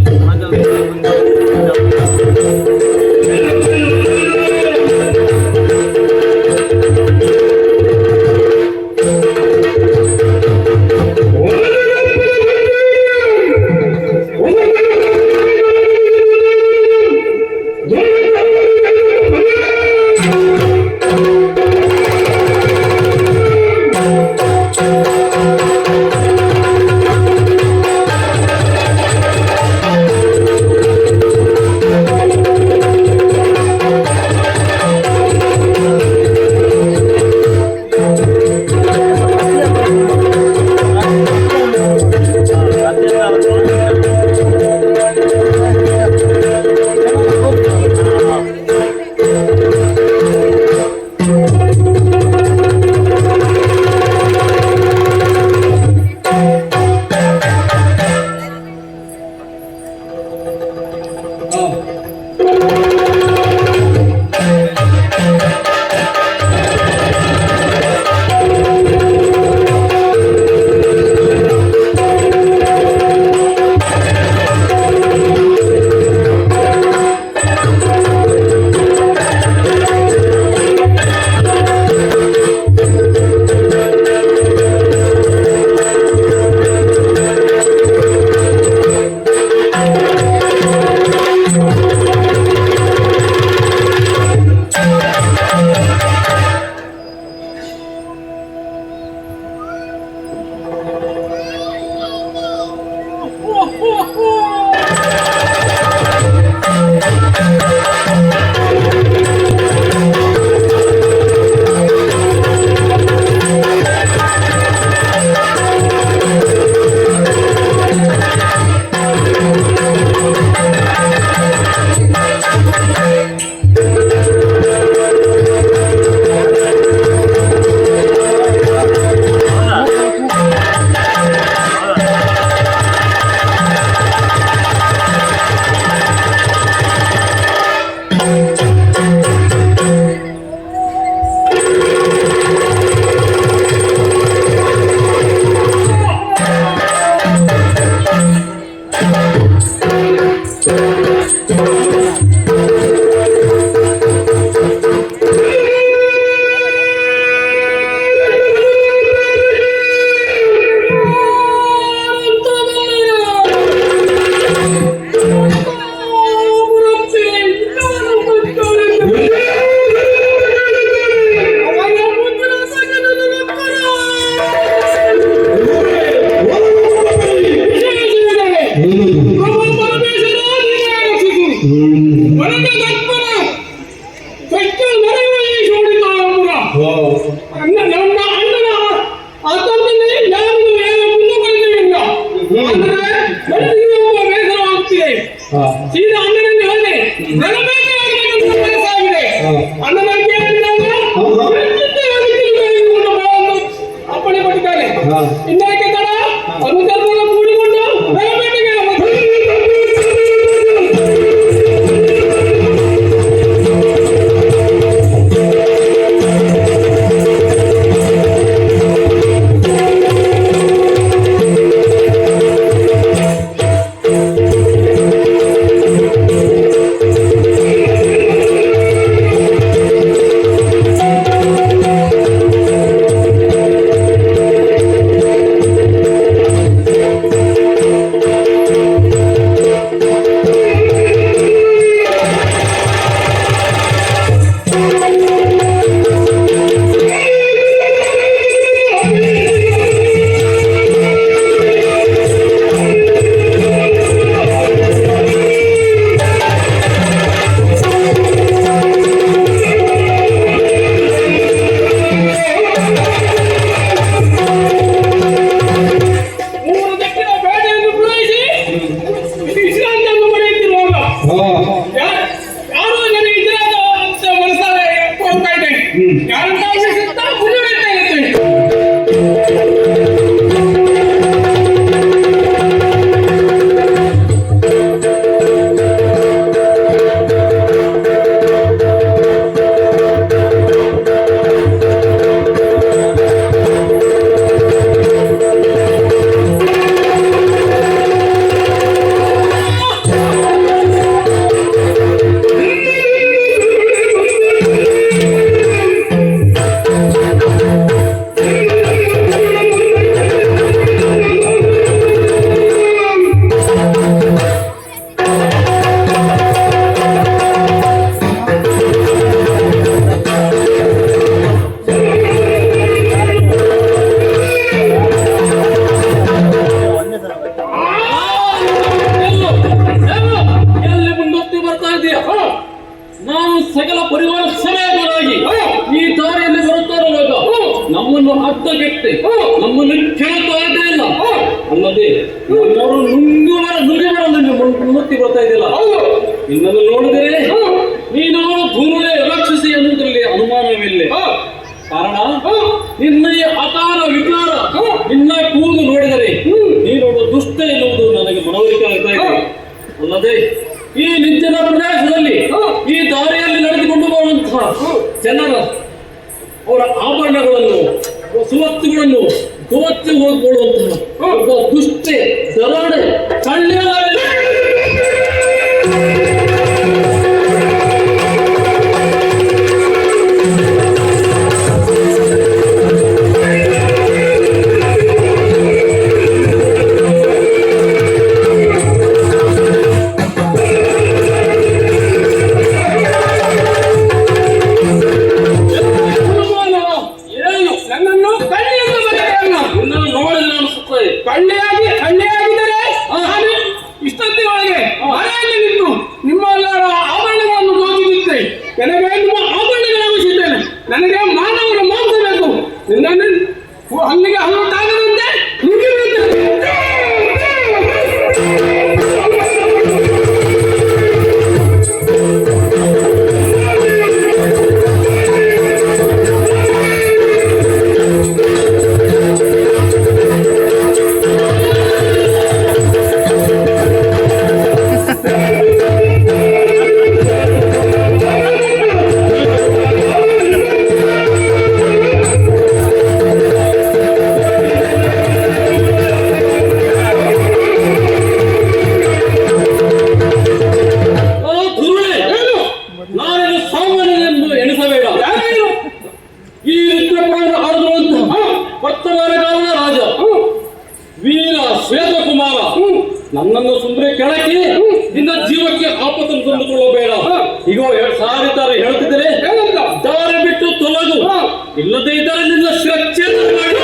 ಯಾರಂತ ಅವಶ್ಯಕತೆ ಇರುತ್ತೆ. ಎಲ್ಲಿ ಮುಂದೊತ್ತಿ ಬರ್ತಾ ಇದೆಯಾ? ನಾನು ಸಕಲ ಪರಿವಾರ ಸಮೇತರಾಗಿ ಈ ದಾರಿಯಲ್ಲಿ ಬರುತ್ತಾ ಇರುವಾಗ ನಮ್ಮನ್ನು ಅಡ್ಡಗೆಟ್ಟೆ ನಮ್ಮನ್ನು ಕೇಳ್ತಾ ಇದ್ದೇ ಇಲ್ಲ. ಅಲ್ಲದೆ ನಮ್ಮವರು ನುಂಗಿ ಮುಂದೊತ್ತಿ ಬರ್ತಾ ಇದೆಯಲ್ಲ, ನಿನ್ನನ್ನು ನೋಡಿದರೆ ನೀನು ಧೂಳೆ ರಾಕ್ಷಸಿ ಎನ್ನುವುದರಲ್ಲಿ ಅನುಮಾನವಿಲ್ಲ. ಕಾರಣ ನಿನ್ನ ಈ ಅಕಾರ ವಿಕಾರ, ನಿನ್ನ ಕೂಗು ನೋಡಿದರೆ ನೀನೊಬ್ಬ ದುಷ್ಟ ಎನ್ನುವುದು ನನಗೆ ಮನವರಿಕೆ ಆಗ್ತಾ ಇದೆ. ಅಲ್ಲದೆ ಈ ನಿತ್ಯದ ಪ್ರದೇಶದಲ್ಲಿ ಈ ದಾರಿಯಲ್ಲಿ ನಡೆದುಕೊಂಡು ಬರುವಂತಹ ಜನರ ಅವರ ಆಭರಣಗಳನ್ನು ಸುವಸ್ತುಗಳನ್ನು ದೋಚಿ ಹೋಗಿಕೊಳ್ಳುವಂತಹ ಒಬ್ಬ ದುಷ್ಟೆ ದರಾಡೆ ಕಳ್ಳ ಕಳ್ಳಿಯಾಗಿದ್ದರೆ ಇಷ್ಟೊತ್ತಿನೊಳಗೆ ಮನೆಯಲ್ಲಿ ನಿಂತು ನಿಮ್ಮ ಎಲ್ಲರ ಆಭರಣಗಳನ್ನು ದೋಚಿದಿದ್ದೆ. ನನಗೆ ನಿಮ್ಮ ಆಭರಣಗಳ ಅವಶ್ಯಕತೆ, ನನಗೆ ಮಾನವರ ಮಾಂಸ ಬೇಕು. ನಿನ್ನನ್ನು ಹಲ್ಲಿಗೆ ಹಲ್ಲು ತಾಗದಂತೆ ನನ್ನನ್ನು ಸುಂದರ ಕೆಳಕ್ಕೆ ನಿನ್ನ ಜೀವಕ್ಕೆ ಆಪತ್ತನ್ನು ತಂದುಕೊಳ್ಳಬೇಡ. ಈಗ ಸಾರಿತಾರೆ ಹೇಳ್ತಿದ್ದಾರೆ, ದಾರಿ ಬಿಟ್ಟು ತೊಲಗು, ಇಲ್ಲದೇ ಇದ್ದರೆ ನಿನ್ನ ಶಿರಚ್ಛೇದನ ಮಾಡಿ.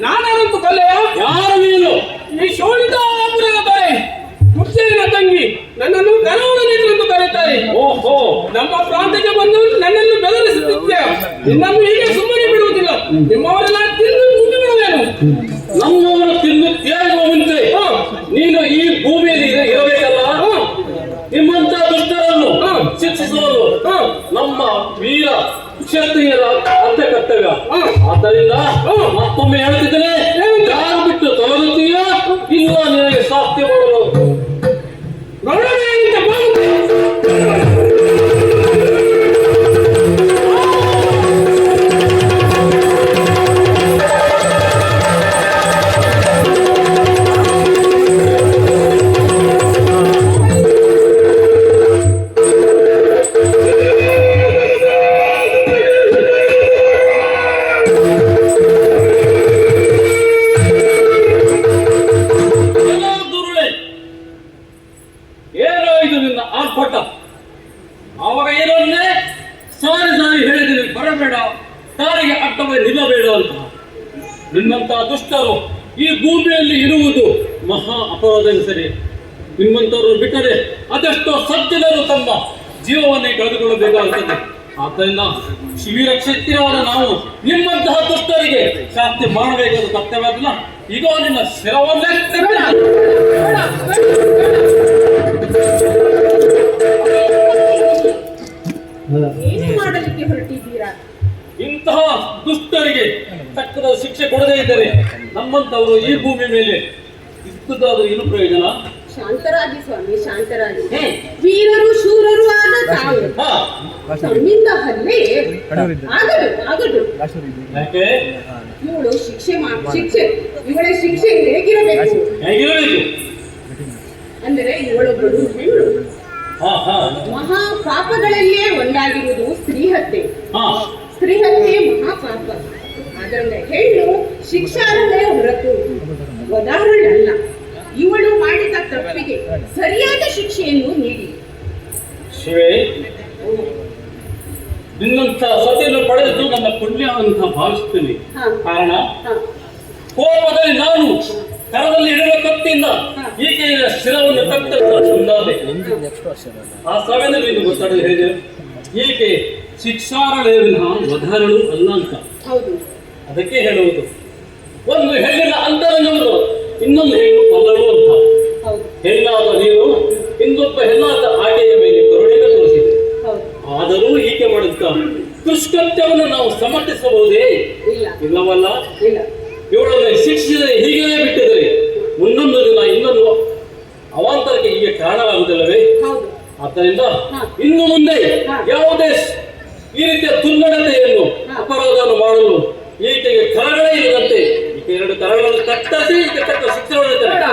ನಾನಂತೂ ಕಲ್ಲೆಯ ಯಾರು ನೀನು? ಈ ಶೋಣಿತಾಪುರದ ದೊರೆ ಮುಖ್ಯನ ತಂಗಿ ನನ್ನನ್ನು ಕರಾವಳಿಎಂದು ಕರೆಯುತ್ತಾರೆ. ಓಹೋ, ನಮ್ಮ ಪ್ರಾಂತ್ಯಕ್ಕೆ ಬಂದು ನನ್ನನ್ನು ಬೆದರಿಸುತ್ತಿದ್ದೆ. ನಿನ್ನನ್ನು ಹೀಗೆ ಸುಮ್ಮನೆ ಬಿಡುವುದಿಲ್ಲ. ನಿಮ್ಮವರೆಲ್ಲ ತಿಂದು ಮುಗಿ ಬಿಡುವೇನು? ನಮ್ಮವರು ತಿಂದು ತ್ಯಾಗುವ ಮುಂಚೆ ನೀನು ಈ ಭೂಮಿಯಲ್ಲಿ ಇರಬೇಕಲ್ಲ. ನಿಮ್ಮಂತ ದುಷ್ಟರನ್ನು ಶಿಕ್ಷಿಸುವುದು ನಮ್ಮ ವೀರ ಕ್ಷತ್ರಿಯರ ಅರ್ಥ ಕರ್ತವ್ಯ. ಆದ್ದರಿಂದ ಮತ್ತೊಮ್ಮೆ ಹೇಳ್ತಿದ್ದೇನೆ, ಯಾರು ಬಿಟ್ಟು ತೊಲಗುತ್ತೀಯೋ ಇಲ್ಲ ನಿನಗೆ ಶಾಸ್ತಿ ಮಾಡಲು ಆರ್ಭಟ. ಆವಾಗ ಏನು ಅಂದ್ರೆ ಸಾರಿ ಹೇಳಿದ್ದೀನಿ, ಬರಬೇಡ, ದಾರಿಗೆ ಅಡ್ಡವೇ ನಿಲ್ಲಬೇಡ ಅಂತ. ನಿನ್ನಂತಹ ದುಷ್ಟರು ಈ ಭೂಮಿಯಲ್ಲಿ ಇರುವುದು ಮಹಾ ಅಪರಾಧ ಸರಿ. ನಿಮ್ಮಂತವರು ಬಿಟ್ಟರೆ ಅದೆಷ್ಟೋ ಸಜ್ಜನರು ತಮ್ಮ ಜೀವವನ್ನೇ ಕಳೆದುಕೊಳ್ಳಬೇಕಾಗುತ್ತದೆ. ಆದ್ದರಿಂದ ಶಿಬಿರಕ್ಷಿತರಾದ ನಾವು ನಿಮ್ಮಂತಹ ದುಷ್ಟರಿಗೆ ಶಾಸ್ತಿ ಮಾಡಬೇಕಾದ ಕರ್ತವ್ಯವಿಲ್ಲ. ಈಗ ನಿನ್ನ ಶಿರವನ್ನೇ ಏನು ಮಾಡಲಿಕ್ಕೆ ಹೊರಟಿದ್ದೀರಾ? ಇಂತಹ ದುಷ್ಟರಿಗೆ ತಕ್ಕದ ಶಿಕ್ಷೆ ಕೊಡದೇ ಇದ್ದರೆ ನಮ್ಮಂತವರು ಈ ಭೂಮಿ ಮೇಲೆ ಇಷ್ಟದಾದ್ರೂ ಏನು ಪ್ರಯೋಜನ? ಶಾಂತರಾಗಿ ಸ್ವಾಮಿ, ಶಾಂತರಾಗಿ. ವೀರರು ಶೂರರು ಆದ ತಾವು ತಮ್ಮಿಂದ ಹಲ್ಲೆ ಆಗದು. ಯಾಕೆ ಇವಳು ಶಿಕ್ಷೆ ಇವಳ ಶಿಕ್ಷೆ ಹೇಗಿರಬೇಕು ಅಂದರೆ ಇವಳೊಬ್ಬಳು ಹೆಣ್ಣು. ಮಹಾ ಪಾಪಗಳಲ್ಲೇ ಒಂದಾಗಿರುವುದು ಸ್ತ್ರೀ ಹತ್ಯೆ. ಸ್ತ್ರೀ ಹತ್ಯೆ ಮಹಾಪಾಪ. ಆದ್ದರಿಂದ ಹೆಣ್ಣು ಶಿಕ್ಷಾರ್ಹವೇ ಹೊರತು ಉದಾಹರಣೆಯಲ್ಲ. ಇವಳು ಮಾಡಿದ ತಪ್ಪಿಗೆ ಸರಿಯಾದ ಶಿಕ್ಷೆಯನ್ನು ನೀಡಿ. ಶಿವೆ, ನಿನ್ನಂತ ಸತಿಯನ್ನು ಪಡೆದು ನನ್ನ ಪುಣ್ಯ ಅಂತ ಭಾವಿಸುತ್ತೇನೆ. ಕಾರಣ ಕೋಪದಲ್ಲಿ ನಾನು ಕರದಲ್ಲಿ ಇಡುವ ಕತ್ತಿಯಿಂದ ಈಕೆಯ ಶಿರವನ್ನು ಮುಂದಾದೆ. ಆ ಸಮಯದಲ್ಲಿ ಇದು ಗೊತ್ತಾಡಲು ಹೇಳಿದೆ, ಈಕೆ ಶಿಕ್ಷಾರ್ಹಳೇ ವಿನಃ ವಧಾರಳು ಅಲ್ಲ ಅಂತ. ಅದಕ್ಕೆ ಹೇಳುವುದು, ಒಂದು ಹೆಣ್ಣಿನ ಅಂತರಂಗವನ್ನು ಇನ್ನೊಂದು ಹೆಣ್ಣು ಕೊಲ್ಲಳು ಅಂತ. ಹೆಣ್ಣಾದ ನೀನು ಇನ್ನೊಬ್ಬ ಹೆಣ್ಣಾದ ಆಕೆಯ ಮೇಲೆ ಕರುಣೆಯನ್ನು ತೋರಿಸಿದೆ. ಆದರೂ ಈಕೆ ಮಾಡಿದ ದುಷ್ಕೃತ್ಯವನ್ನು ನಾವು ಸಮರ್ಥಿಸಬಹುದೇ? ಇಲ್ಲವಲ್ಲ. ಇವಳನ್ನು ಶಿಕ್ಷಿಸದೆ ಹೀಗೆ ಬಿಟ್ಟಿದರೆ ಮುಂದೊಂದು ದಿನ ಇನ್ನೊಂದು ಅವಾಂತರಕ್ಕೆ ಹೀಗೆ ಕಾರಣವಾಗುವುದಿಲ್ಲವೇ? ಆದ್ದರಿಂದ ಇನ್ನು ಮುಂದೆ ಯಾವುದೇ ಈ ರೀತಿಯ ತುನ್ನಡತೆಯನ್ನು ಅಪರಾಧವನ್ನು ಮಾಡಲು ಈಕೆಗೆ ಕರಗಳೇ ಇಲ್ಲದಂತೆ ಈಕೆ 2 ಕರಗಳನ್ನು ಕತ್ತರಿಸಿ ಈಕೆ ತಕ್ಕ ಶಿಕ್ಷಣವನ್ನು ಬೇಡ.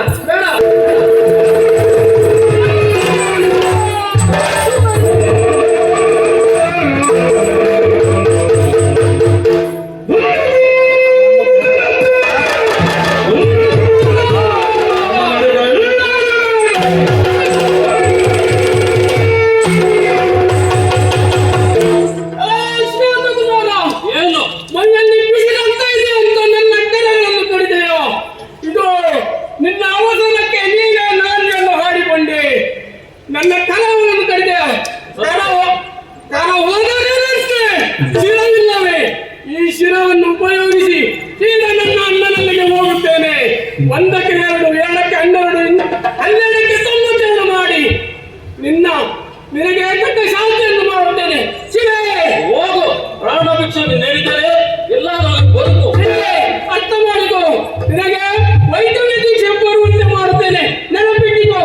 ನನ್ನ ಕಲವನ್ನು ಕಡಿದೆ. ಶಿರವಿಲ್ಲವೇ? ಈ ಶಿರವನ್ನು ಉಪಯೋಗಿಸಿ ಈಗ ನನ್ನ ಅಣ್ಣನಲ್ಲಿಗೆ ಹೋಗುತ್ತೇನೆ. 1ಕ್ಕೆ 2, 2ಕ್ಕೆ 12, 12ಕ್ಕೆ 92 ಮಾಡಿ ನಿನಗೆ ತಕ್ಕ ಶಾಂತಿಯನ್ನು ಮಾಡುತ್ತೇನೆ. ಶಿವೆ, ಹೋಗು. ಪ್ರಾಣ ಭಿಕ್ಷೆ ನೀಡಿದರೆ ಎಲ್ಲ ಬದುಕು. ಅರ್ಥ ಮಾಡಿಕೋ. ನಿನಗೆ ವೈದ್ಯ ದೀಕ್ಷೆ ಬರುವಂತೆ ಮಾಡುತ್ತೇನೆ. ನೆನಪಿಟ್ಟಿಕೋ.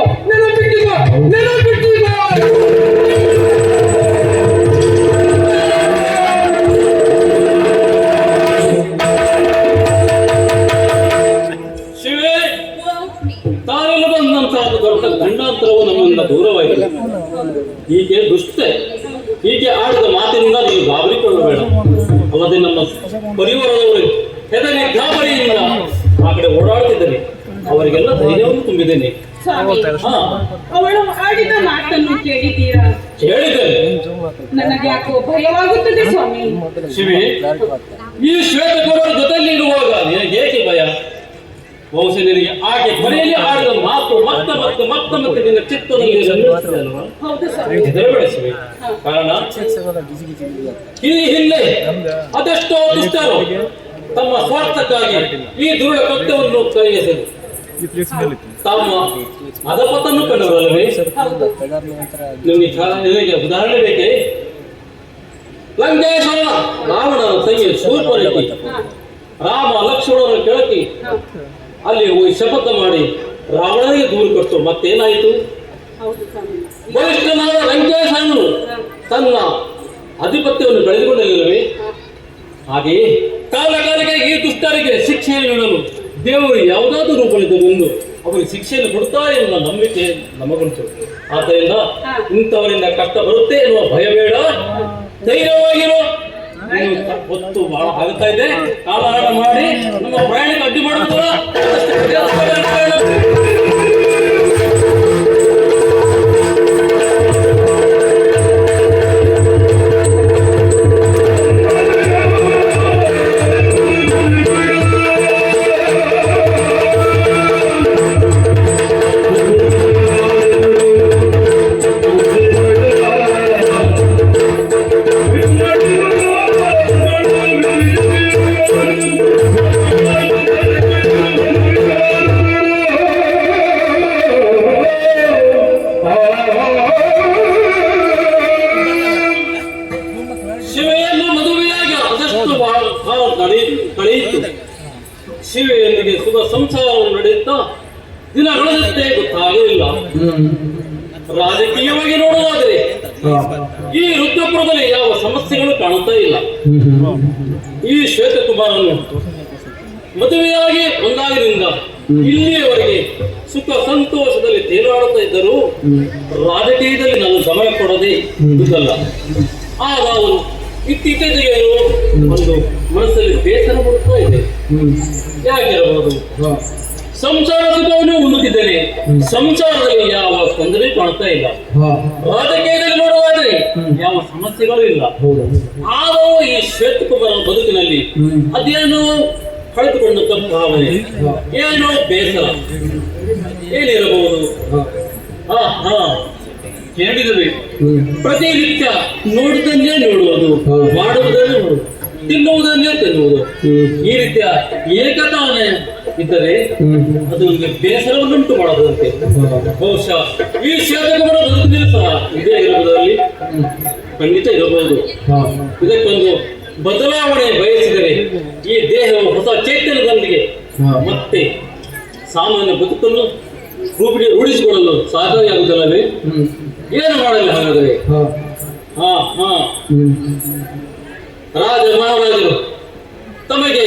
ಶಿವೆ, ತಾವೆಲ್ಲ ಬಂದಂತಹ ದೊಡ್ಡ ಗಂಡಾಂತರವು ನಮ್ಮಿಂದ ದೂರವಾಗಿದೆ. ಹೀಗೆ ದುಷ್ಟೆ, ಹೀಗೆ ಆಡಿದ ಮಾತಿನಿಂದ ನೀವು ಗಾಬರಿಕೊಳ್ಳಬೇಡ. ಅಲ್ಲದೆ ನಮ್ಮ ಪರಿವಾರದವರು ಹೆದರಿ ಗಾಬರಿಯಿಂದ ಆ ಕಡೆ ಓಡಾಡ್ತಿದ್ದೇನೆ. ಅವರಿಗೆಲ್ಲ ಧೈರ್ಯವನ್ನು ತುಂಬಿದ್ದೇನೆ. ಅವಳು ಆಡಿದ ಮಾತನ್ನು ಕೇಳಿದ್ದೀರಾ? ಕೇಳಿದ್ದೇನೆ. ನನಗೆ ಯಾಕೋ ಭಯವಾಗುತ್ತದೆ ಸ್ವಾಮಿ. ಶಿವಿ, ಈ ಶ್ವೇತಕುಮಾರ ಜೊತೆಯಲ್ಲಿ ಇರುವಾಗ ನಿನಗೆ ಏಕೆ ಭಯ? ಬಹುಶಃ ನಿನಗೆ ಆಕೆ ಕೊನೆಯಲ್ಲಿ ಆಡಿದ ಮಾತು ಮತ್ತೆ ನಿನ್ನ ಚಿತ್ತದಲ್ಲಿ ಹೆದರಬೇಡ ಶಿವಿ. ಕಾರಣ ಈ ಹಿಂದೆ ಅದೆಷ್ಟೋ ದುಷ್ಟರು ತಮ್ಮ ಸ್ವಾರ್ಥಕ್ಕಾಗಿ ಈ ದುರುಳ ಕೃತ್ಯವನ್ನು ಕೈಗೆಸೆದು ತಮ್ಮ ಅಧಪತನ್ನು ಕಂಡವರಲ್ಲವೇ? ನಿಮಗೆ ಉದಾಹರಣೆ ಬೇಕೇ? ಲಂಕೇಶ್ವರ ರಾವಣನ ತಂಗಿ ಶೂರ್ಪನಖಿ ರಾಮ ಲಕ್ಷ್ಮಣನ ಕೆಳಕಿ ಅಲ್ಲಿ ಹೋಗಿ ಶಪಥ ಮಾಡಿ ರಾವಣನಿಗೆ ದೂರು ಕೊಟ್ಟು ಮತ್ತೇನಾಯಿತು? ಬಲಿಷ್ಠನಾದ ಲಂಕೇಶನು ತನ್ನ ಆಧಿಪತ್ಯವನ್ನು ಬೆಳೆದುಕೊಳ್ಳಲಿಲ್ಲವೇ? ಹಾಗೆಯೇ ಕಾಲಕಾಲಕ್ಕೆ ಈ ದುಷ್ಟರಿಗೆ ಶಿಕ್ಷೆಯನ್ನು ನೀಡಲು ದೇವರು ಯಾವುದಾದ್ರೂ ರೂಪದಲ್ಲಿ ಬಂದು ಅವರಿಗೆ ಶಿಕ್ಷೆಯನ್ನು ಕೊಡ್ತಾರೆ ಎನ್ನುವ ನಂಬಿಕೆ ನಮಗುಂಟು. ಆದ್ದರಿಂದ ಇಂಥವರಿಂದ ಕಷ್ಟ ಬರುತ್ತೆ ಎನ್ನುವ ಭಯ ಬೇಡ, ಧೈರ್ಯವಾಗಿರೋ. ಹೊತ್ತು ಬಹಳ ಆಗ್ತಾ ಇದೆ. ಕಾಲಹರಣ ಮಾಡಿ ನಮ್ಮ ಪ್ರಯಾಣಕ್ಕೆ ಅಡ್ಡಿ ಮಾಡುವುದಿಲ್ಲ. ಹೋಗುತ್ತಾ ದಿನಗಳಂತೆ ಗೊತ್ತಾಗಲಿಲ್ಲ. ರಾಜಕೀಯವಾಗಿ ನೋಡುವುದಾದರೆ ಈ ರುದ್ರಪುರದಲ್ಲಿ ಯಾವ ಸಮಸ್ಯೆಗಳು ಕಾಣುತ್ತಾ ಇಲ್ಲ. ಈ ಶ್ವೇತಕುಮಾರನು ಮದುವೆಯಾಗಿ ಒಂದಾಗಿನಿಂದ ಇಲ್ಲಿಯವರೆಗೆ ಸುಖ ಸಂತೋಷದಲ್ಲಿ ತೇಲಾಡುತ್ತಾ ಇದ್ದರೂ ರಾಜಕೀಯದಲ್ಲಿ ನಾನು ಗಮನ ಕೊಡದೆ ಇದ್ದಲ್ಲ. ಆಗ ಅವರು ಇತ್ತೀಚೆಗೆ ಒಂದು ಮನಸ್ಸಲ್ಲಿ ಬೇಸರ ಪಡುತ್ತಾ ಇದೆ. ಯಾಕಿರಬಹುದು? ಸಂಸಾರ ಸುಖವನ್ನು ಹುಡುಕಿದ್ದೇನೆ, ಸಂಸಾರದಲ್ಲಿ ಯಾವ ತೊಂದರೆ ಕಾಣುತ್ತಾ ಇಲ್ಲ. ರಾಜಕೀಯದಲ್ಲಿ ನೋಡುವಾದರೆ ಯಾವ ಸಮಸ್ಯೆಗಳು ಇಲ್ಲ. ಆದರೂ ಈ ಶ್ವೇತಕುಮಾರನ ಬದುಕಿನಲ್ಲಿ ಅದೇನೋ ಕಳೆದುಕೊಂಡಂತ ಭಾವನೆ, ಏನೋ ಬೇಸರ ಏನಿರಬಹುದು? ಕೇಳಿದರೆ ಪ್ರತಿನಿತ್ಯ ನೋಡುವುದನ್ನೇ ನೋಡುವುದು, ಮಾಡುವುದನ್ನೇ ನೋಡುವುದು, ತಿನ್ನುವುದನ್ನೇ ತಿನ್ನುವುದು, ಈ ರೀತಿಯ ಏಕತಾನೆ ಇದ್ದರೆ ಅದು ನಿಮಗೆ ಬೇಸರವನ್ನುಂಟು ಮಾಡದಂತೆ. ಬಹುಶಃ ಈ ಶ್ವೇತಕುಮಾರ ಬದುಕಿನಲ್ಲಿ ಸಹ ಇದೇ ಇರಬಹುದಲ್ಲಿ ಖಂಡಿತ ಇರಬಹುದು. ಇದಕ್ಕೊಂದು ಬದಲಾವಣೆ ಬಯಸಿದರೆ ಈ ದೇಹವು ಹೊಸ ಚೈತನ್ಯದೊಂದಿಗೆ ಮತ್ತೆ ಸಾಮಾನ್ಯ ಬದುಕನ್ನು ರೂಢಿಸಿಕೊಳ್ಳಲು ಸಾಧ್ಯವಾಗುವುದಿಲ್ಲವೇ? ಏನು ಮಾಡಲಿ ಹಾಗಾದರೆ? ರಾಜ ಮಹಾರಾಜರು ತಮಗೆ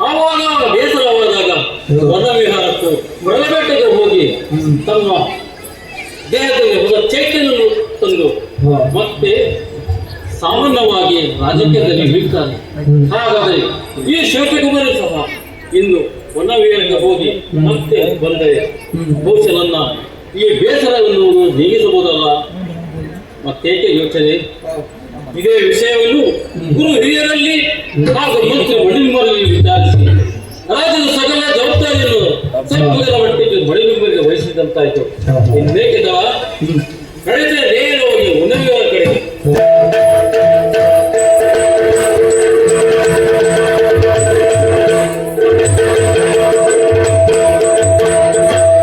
ಆವಾಗ ಬೇಸರವಾದಾಗ ವನವಿಹಾರಕ್ಕೂ ಮರಳಬೆಟ್ಟಗೆ ಹೋಗಿ ತಮ್ಮ ದೇಹದಲ್ಲಿ ಹೊಸ ಚೈತನ್ಯ ತಂದು ಮತ್ತೆ ಸಾಮಾನ್ಯವಾಗಿ ರಾಜಕೀಯದಲ್ಲಿ ಇಳಿತಾರೆ. ಹಾಗಾದರೆ ಈ ಶ್ವೇತಕುಮಾರ ಸಹ ಇನ್ನು ವನವಿಹಾರಕ್ಕೆ ಹೋಗಿ ಮತ್ತೆ ಬಂದರೆ ಬಹುಶಃ ನನ್ನ ಈ ಬೇಸರವನ್ನು ನೀಗಿಸಬಹುದಲ್ಲ. ಮತ್ತೇಕೆ ಯೋಚನೆ? ಇದೇ ವಿಷಯವನ್ನು ಗುರು ಹಿರಿಯರಲ್ಲಿ ಹಾಗೂ ಮಂತ್ರಿ ಮಣಿಮರಲ್ಲಿ ವಿಚಾರಿಸಿ ರಾಜ್ಯದ ಸಕಲ ಜವಾಬ್ದಾರಿಯನ್ನು ಸಂಪೂರ್ಣ ಮಟ್ಟಿಗೆ ಮಣಿಮರಿಗೆ ವಹಿಸಿದಂತಾಯಿತು. ಇನ್ನೇಕಿದ ಕಳೆದ